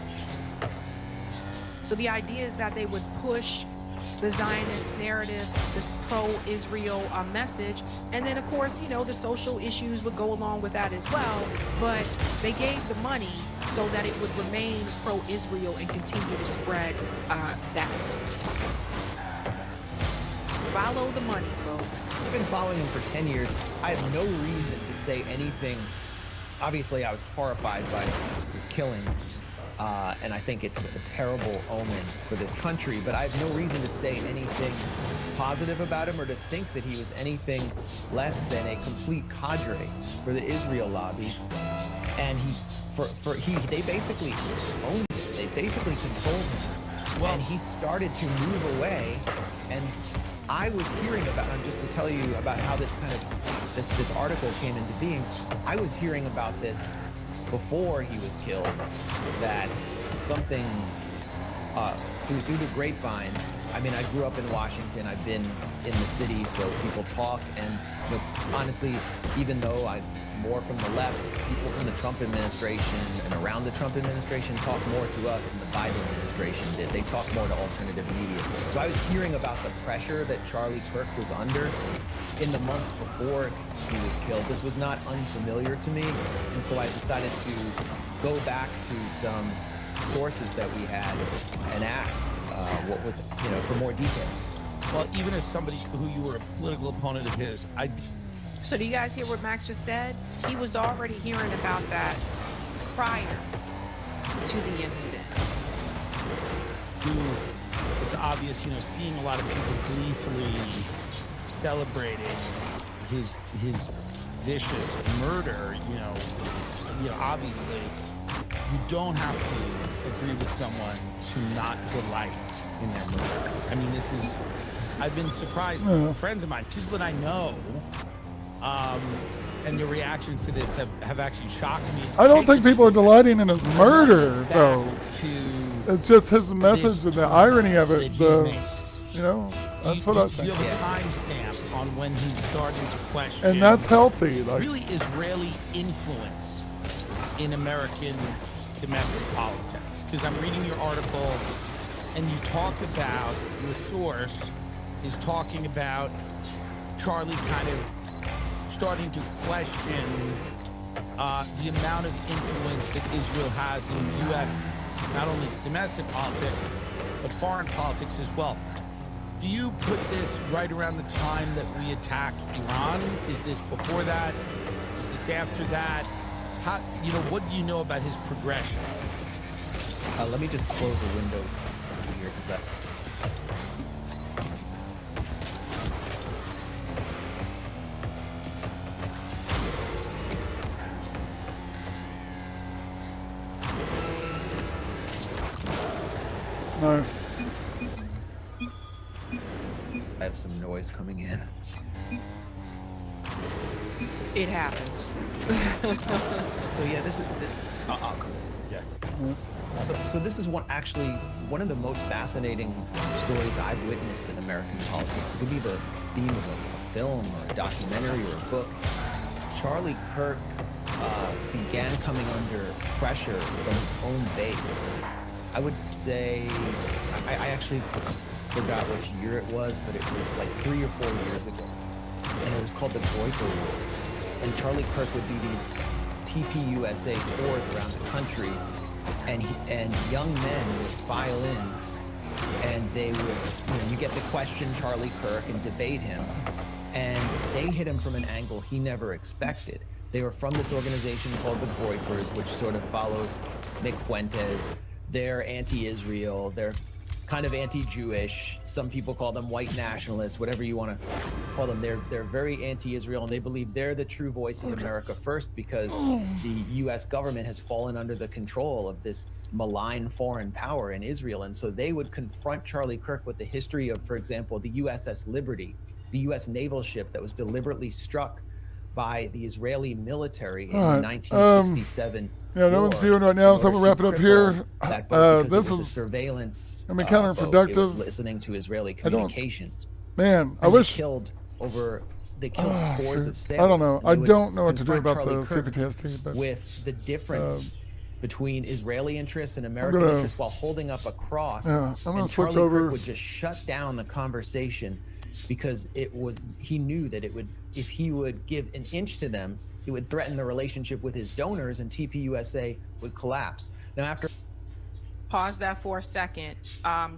So the idea is that they would push the Zionist narrative, this pro-Israel message, and then of course, you know, the social issues would go along with that as well, but they gave the money so that it would remain pro-Israel and continue to spread that. Follow the money, folks. I've been following him for 10 years. I have no reason to say anything. Obviously, I was horrified by his killing. And I think it's a terrible omen for this country, but I have no reason to say anything positive about him or to think that he was anything less than a complete cadre for the Israel lobby. And they basically owned it. They basically controlled him. And he started to move away. And I was hearing about, just to tell you about how this kind of, this article came into being, I was hearing about this before he was killed, that something through the grapevine. I mean, I grew up in Washington. I've been in the city, so people talk. And you know, honestly, even though I'm more from the left, people from the Trump administration and around the Trump administration talk more to us than the Biden administration did. They talk more to alternative media. So I was hearing about the pressure that Charlie Kirk was under in the months before he was killed. This was not unfamiliar to me, and so I decided to go back to some sources that we had and ask what was, you know, for more details. Well, even as somebody who you were a political opponent of his, So do you guys hear what Max just said? He was already hearing about that prior to the incident. It's obvious, you know, seeing a lot of people gleefully celebrating his vicious murder, you know, obviously you don't have to agree with someone to not delight in their murder. I mean, I've been surprised. Friends of mine, people that I know, and the reactions to this have actually shocked me. I don't think people are delighting in his murder, though. It's just his message and the irony of it. You know, that's what I think. You have a timestamp on when he's starting to question. And that's healthy. Like, really Israeli influence in American domestic politics. Because I'm reading your article, and you talk about, your source is talking about Charlie kind of starting to question the amount of influence that Israel has in U.S., not only domestic politics, but foreign politics as well. Do you put this right around the time that we attack Iran? Is this before that? Is this after that? How, you know, what do you know about his progression? Let me just close a window over here because that. nice. I have some noise coming in. It happens. So yeah, this is. I'll come. Yeah. So this is one of the most fascinating stories I've witnessed in American politics. It could be the theme of a film or a documentary or a book. Charlie Kirk began coming under pressure from his own base. I would say, I actually forgot which year it was, but it was like 3 or 4 years ago. And it was called the Goiper Wars. And Charlie Kirk would do these TPUSA tours around the country, and young men would file in, and they would, you get to question Charlie Kirk and debate him, and they hit him from an angle he never expected. They were from this organization called the Goipers, which sort of follows Nick Fuentes. They're anti-Israel. They're kind of anti-Jewish. Some people call them white nationalists, whatever you want to call them. They're very anti-Israel, and they believe they're the true voice of America first because the U.S. government has fallen under the control of this malign foreign power in Israel. And so they would confront Charlie Kirk with the history of, for example, the USS Liberty, the U.S. naval ship that was deliberately struck by the Israeli military in All right, 1967. Yeah, no one's viewing right now, so I'm gonna wrap it up here. This is surveillance. I mean, It was counterproductive. listening to Israeli I don't- communications. Man, I And wish. They killed scores of sailors. I don't know. and I they would don't know what to do confront about the Charlie Kirk CPTSD, but with the difference between Israeli interests and American gonna- interests while holding up a cross. Yeah, I'm gonna and switch Charlie over. Kirk would just shut down the conversation because he knew that if he would give an inch to them, it would threaten the relationship with his donors and TPUSA would collapse. Now, after Pause that for a second.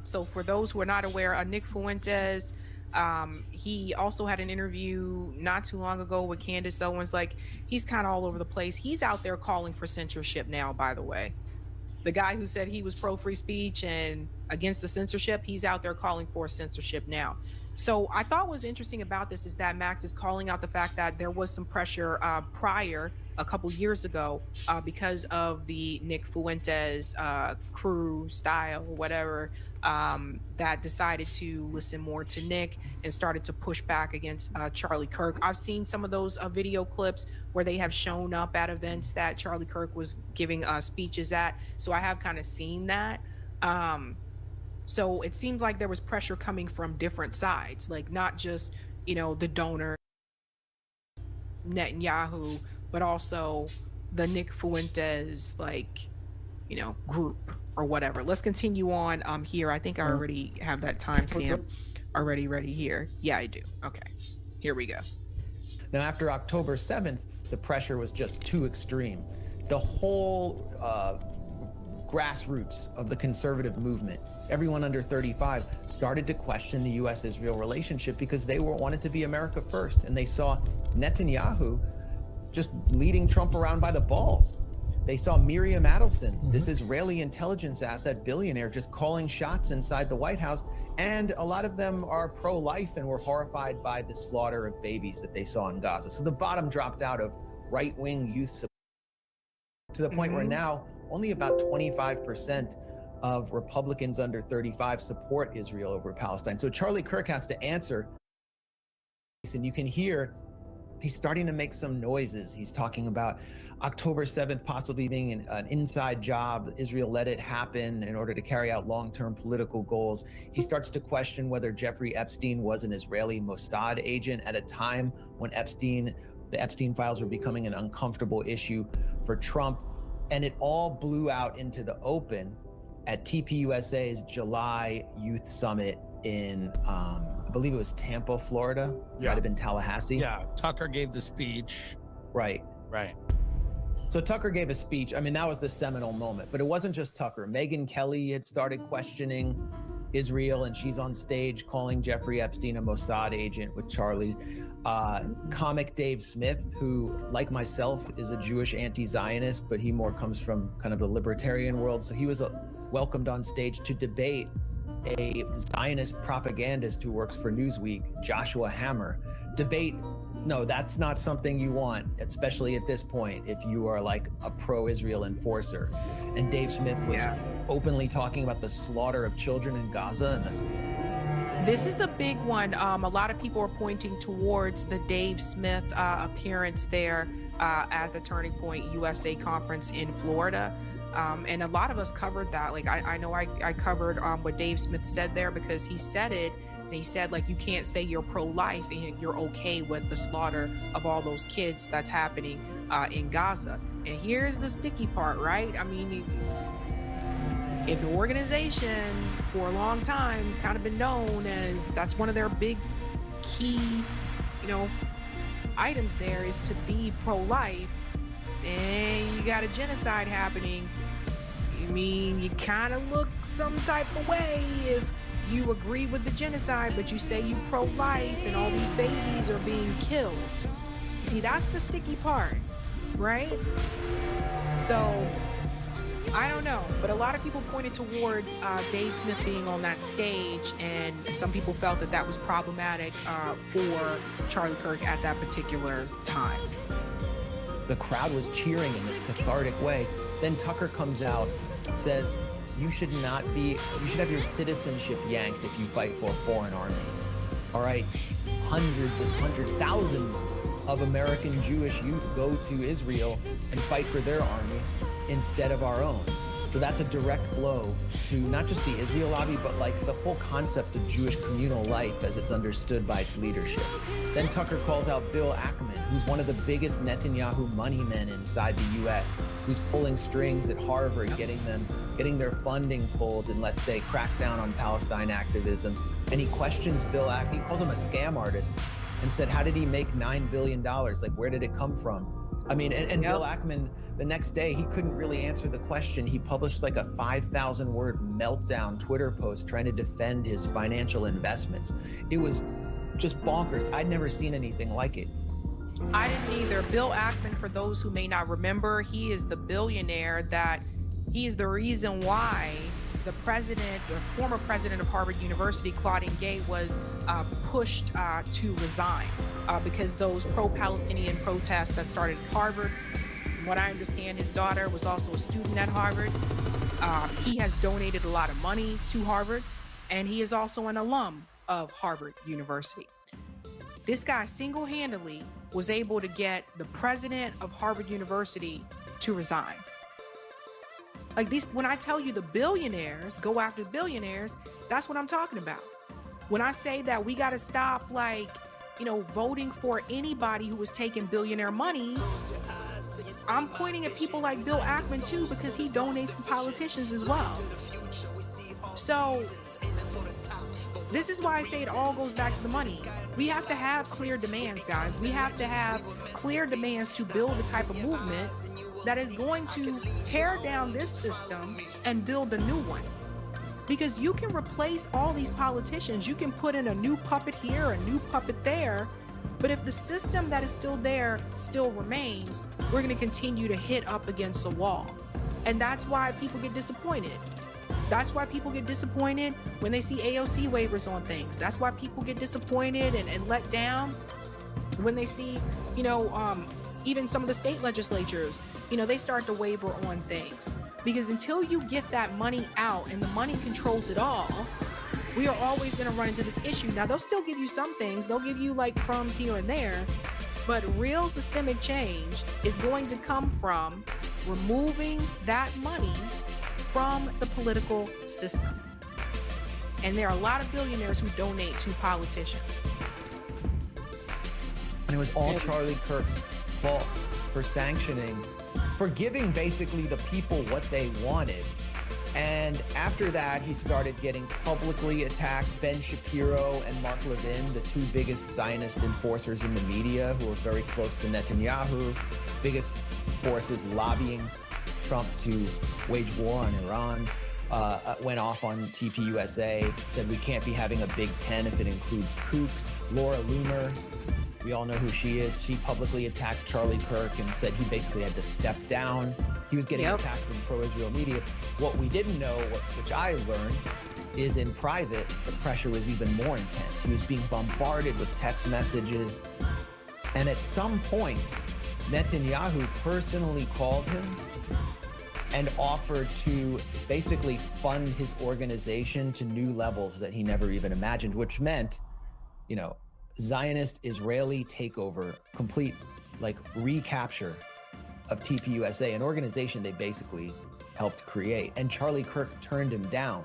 So for those who are not aware, Nick Fuentes, he also had an interview not too long ago with Candace Owens. Like, he's kind of all over the place. He's out there calling for censorship now, by the way. The guy who said he was pro free speech and against the censorship, he's out there calling for censorship now. So I thought what was interesting about this is that Max is calling out the fact that there was some pressure prior, a couple years ago, because of the Nick Fuentes crew style, whatever, that decided to listen more to Nick and started to push back against Charlie Kirk. I've seen some of those video clips where they have shown up at events that Charlie Kirk was giving speeches at. So I have kind of seen that. So it seems like there was pressure coming from different sides, like not just, the donor, Netanyahu, but also the Nick Fuentes, group or whatever. Let's continue on here. I think I already have that timestamp already ready here. Yeah, I do. Okay, here we go. Now, after October 7th, the pressure was just too extreme. The whole grassroots of the conservative movement, everyone under 35, started to question the U.S.-Israel relationship because they wanted to be America first. And they saw Netanyahu just leading Trump around by the balls. They saw Miriam Adelson, this Israeli intelligence asset billionaire, just calling shots inside the White House. And a lot of them are pro-life and were horrified by the slaughter of babies that they saw in Gaza. So the bottom dropped out of right-wing youth support to the point where now only about 25% of Republicans under 35 support Israel over Palestine. So Charlie Kirk has to answer, and you can hear he's starting to make some noises. He's talking about October 7th possibly being an inside job. Israel let it happen in order to carry out long-term political goals. He starts to question whether Jeffrey Epstein was an Israeli Mossad agent at a time when the Epstein files were becoming an uncomfortable issue for Trump. And it all blew out into the open at TPUSA's July Youth Summit in, I believe it was Tampa, Florida. Yeah. Might have been Tallahassee. Yeah, Tucker gave the speech. Right. Right. So Tucker gave a speech. I mean, that was the seminal moment, but it wasn't just Tucker. Megyn Kelly had started questioning Israel, and she's on stage calling Jeffrey Epstein a Mossad agent with Charlie. Comic Dave Smith, who, like myself, is a Jewish anti-Zionist, but he more comes from kind of the libertarian world. So he was welcomed on stage to debate a Zionist propagandist who works for Newsweek, Joshua Hammer. Debate, no, that's not something you want, especially at this point, if you are like a pro-Israel enforcer. And Dave Smith was openly talking about the slaughter of children in Gaza. This is a big one. A lot of people are pointing towards the Dave Smith appearance there at the Turning Point USA conference in Florida. And a lot of us covered that. Like, I know I covered what Dave Smith said there, because he said it. And he said, like, you can't say you're pro-life and you're okay with the slaughter of all those kids that's happening in Gaza. And here's the sticky part, right? I mean, if the organization for a long time has kind of been known as, that's one of their big key, items there is to be pro-life, and you got a genocide happening. I mean, you kind of look some type of way if you agree with the genocide, but you say you pro-life and all these babies are being killed. See, that's the sticky part, right? So I don't know, but a lot of people pointed towards Dave Smith being on that stage, and some people felt that that was problematic for Charlie Kirk at that particular time. The crowd was cheering in this cathartic way. Then Tucker comes out, says, you should have your citizenship yanked if you fight for a foreign army. All right, hundreds, thousands of American Jewish youth go to Israel and fight for their army instead of our own. So that's a direct blow to not just the Israel lobby, but like the whole concept of Jewish communal life as it's understood by its leadership. Then Tucker calls out Bill Ackman, who's one of the biggest Netanyahu money men inside the US, who's pulling strings at Harvard, getting their funding pulled unless they crack down on Palestine activism. And he questions Bill Ackman, he calls him a scam artist, and said, how did he make $9 billion? Like, where did it come from? I mean, and Bill Ackman, the next day, he couldn't really answer the question. He published like a 5,000 word meltdown Twitter post trying to defend his financial investments. It was just bonkers. I'd never seen anything like it. I didn't either. Bill Ackman, for those who may not remember, he is the billionaire that he is the reason why the former president of Harvard University, Claudine Gay, was pushed to resign because those pro-Palestinian protests that started at Harvard. From what I understand, his daughter was also a student at Harvard. He has donated a lot of money to Harvard, and he is also an alum of Harvard University. This guy single-handedly was able to get the president of Harvard University to resign. Like these, when I tell you the billionaires go after the billionaires, that's what I'm talking about. When I say that we got to stop, voting for anybody who was taking billionaire money, I'm pointing at people like Bill Ackman too, because he donates to politicians as well. So this is why I say it all goes back to the money. We have to have clear demands, guys. We have to have clear demands to build the type of movement that is going to tear down this system and build a new one. Because you can replace all these politicians. You can put in a new puppet here, a new puppet there. But if the system that is still there still remains, we're going to continue to hit up against a wall. And that's why people get disappointed. That's why people get disappointed when they see AOC waivers on things. That's why people get disappointed and let down when they see, even some of the state legislatures, they start to waver on things. Because until you get that money out and the money controls it all, we are always going to run into this issue. Now, they'll still give you some things. They'll give you like crumbs here and there. But real systemic change is going to come from removing that money from the political system. And there are a lot of billionaires who donate to politicians. And it was all Charlie Kirk's fault for giving basically the people what they wanted. And after that, he started getting publicly attacked. Ben Shapiro and Mark Levin, the two biggest Zionist enforcers in the media, who are very close to Netanyahu, biggest forces lobbying Trump to wage war on Iran, went off on TPUSA, said we can't be having a Big Ten if it includes kooks. Laura Loomer, we all know who she is. She publicly attacked Charlie Kirk and said he basically had to step down. He was getting attacked from pro-Israel media. What we didn't know, which I learned, is in private, the pressure was even more intense. He was being bombarded with text messages. And at some point, Netanyahu personally called him and offered to basically fund his organization to new levels that he never even imagined, which meant, Zionist Israeli takeover, complete recapture of TPUSA, an organization they basically helped create. And Charlie Kirk turned him down.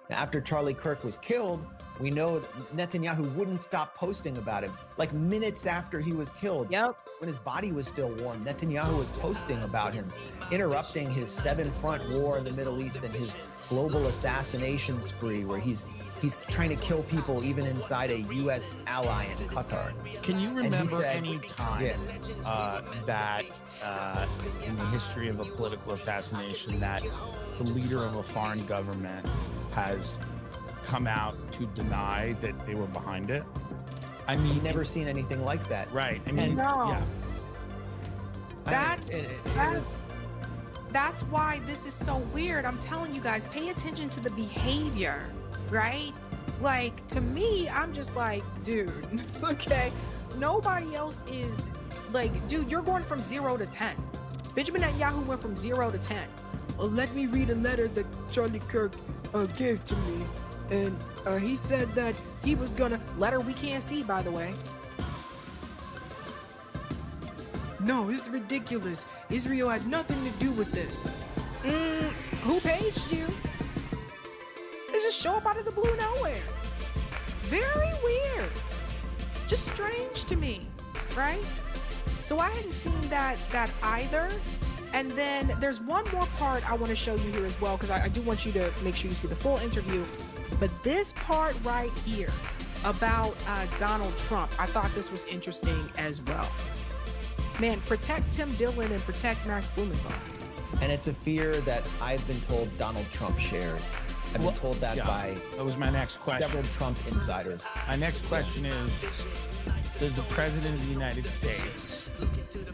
Now, after Charlie Kirk was killed, we know that Netanyahu wouldn't stop posting about him. Like minutes after he was killed, when his body was still warm, Netanyahu was posting about him, interrupting his seven-front war in the Middle East and his global assassination spree, where he's trying to kill people even inside a U.S. ally in Qatar. Can you remember any time that in the history of a political assassination that the leader of a foreign government has come out to deny that they were behind it? I mean, I've never seen anything like that. Right. I mean, no. yeah. That's that's why this is so weird. I'm telling you guys, pay attention to the behavior, right? Like, to me, I'm just like, dude, okay? Nobody else is like, dude, you're going from 0 to 10. Benjamin Netanyahu went from 0 to 10. Let me read a letter that Charlie Kirk gave to me. And he said that he was gonna, letter we can't see, by the way. No, it's ridiculous. Israel had nothing to do with this. Who paged you? They just show up out of the blue nowhere. Very weird. Just strange to me, right? So I hadn't seen that either. And then there's one more part I want to show you here as well, because I do want you to make sure you see the full interview. But this part right here about Donald Trump, I thought this was interesting as well. Man, protect Tim Dillon and protect Max Blumenthal. And it's a fear that I've been told Donald Trump shares. I've been told that by that was my next question. Several Trump insiders. My next question is, does the President of the United States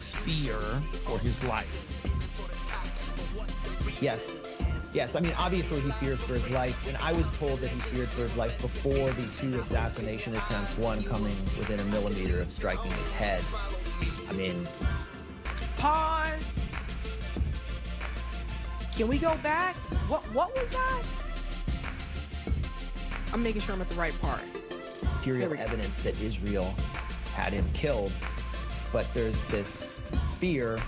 fear for his life? Yes. Yes, I mean, obviously he fears for his life, and I was told that he feared for his life before the 2 assassination attempts, one coming within a millimeter of striking his head. I mean... Pause. Can we go back? What was that? I'm making sure I'm at the right part. Material evidence that Israel had him killed, but there's this fear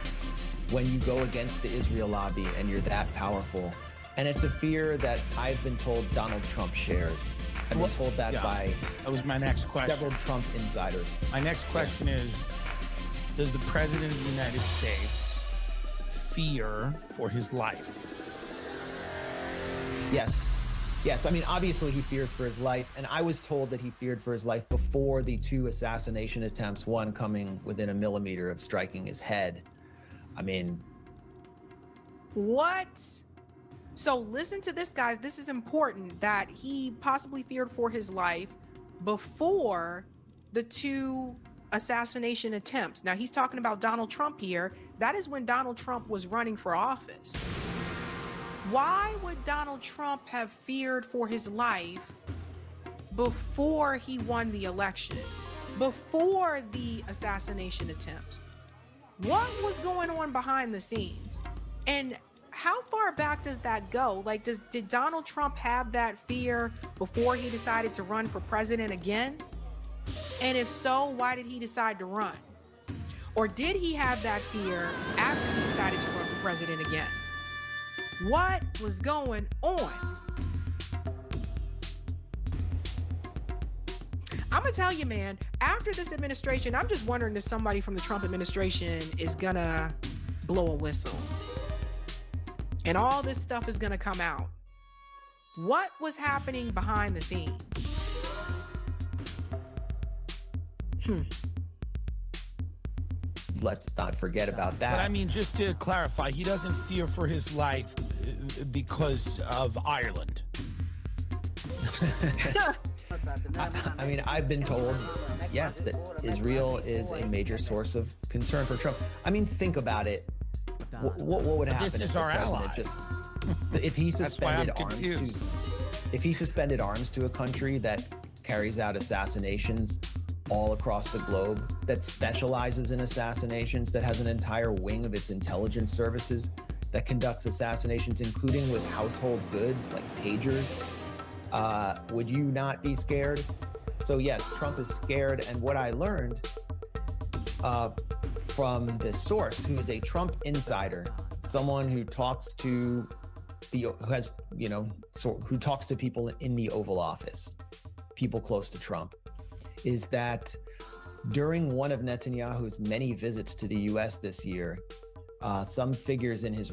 when you go against the Israel lobby and you're that powerful. And it's a fear that I've been told Donald Trump shares. I've been told that by that was my next question. Several Trump insiders. My next question is, does the President of the United States fear for his life? Yes. Yes, I mean, obviously he fears for his life, and I was told that he feared for his life before the 2 assassination attempts, one coming within a millimeter of striking his head. I mean... What? So listen to this, guys. This is important, that he possibly feared for his life before the 2 assassination attempts. Now, he's talking about Donald Trump here. That is when Donald Trump was running for office. Why would Donald Trump have feared for his life before he won the election, before the assassination attempts? What was going on behind the scenes? And how far back does that go? Like, did Donald Trump have that fear before he decided to run for president again? And if so, why did he decide to run? Or did he have that fear after he decided to run for president again? What was going on? I'm gonna tell you, man, after this administration, I'm just wondering if somebody from the Trump administration is gonna blow a whistle. And all this stuff is gonna come out. What was happening behind the scenes? Let's not forget about that. But I mean, just to clarify, he doesn't fear for his life because of Ireland. I mean, I've been told, yes, that Israel is a major source of concern for Trump. I mean, think about it. What would happen this is if the our president ally. just, if he suspended I'm arms confused. if he suspended arms to a country that carries out assassinations all across the globe, that specializes in assassinations, that has an entire wing of its intelligence services that conducts assassinations, including with household goods like pagers, would you not be scared? So yes, Trump is scared. And what I learned from this source, who is a Trump insider, someone who talks to who talks to people in the Oval Office, people close to Trump, is that during one of Netanyahu's many visits to the U.S. this year, some figures in his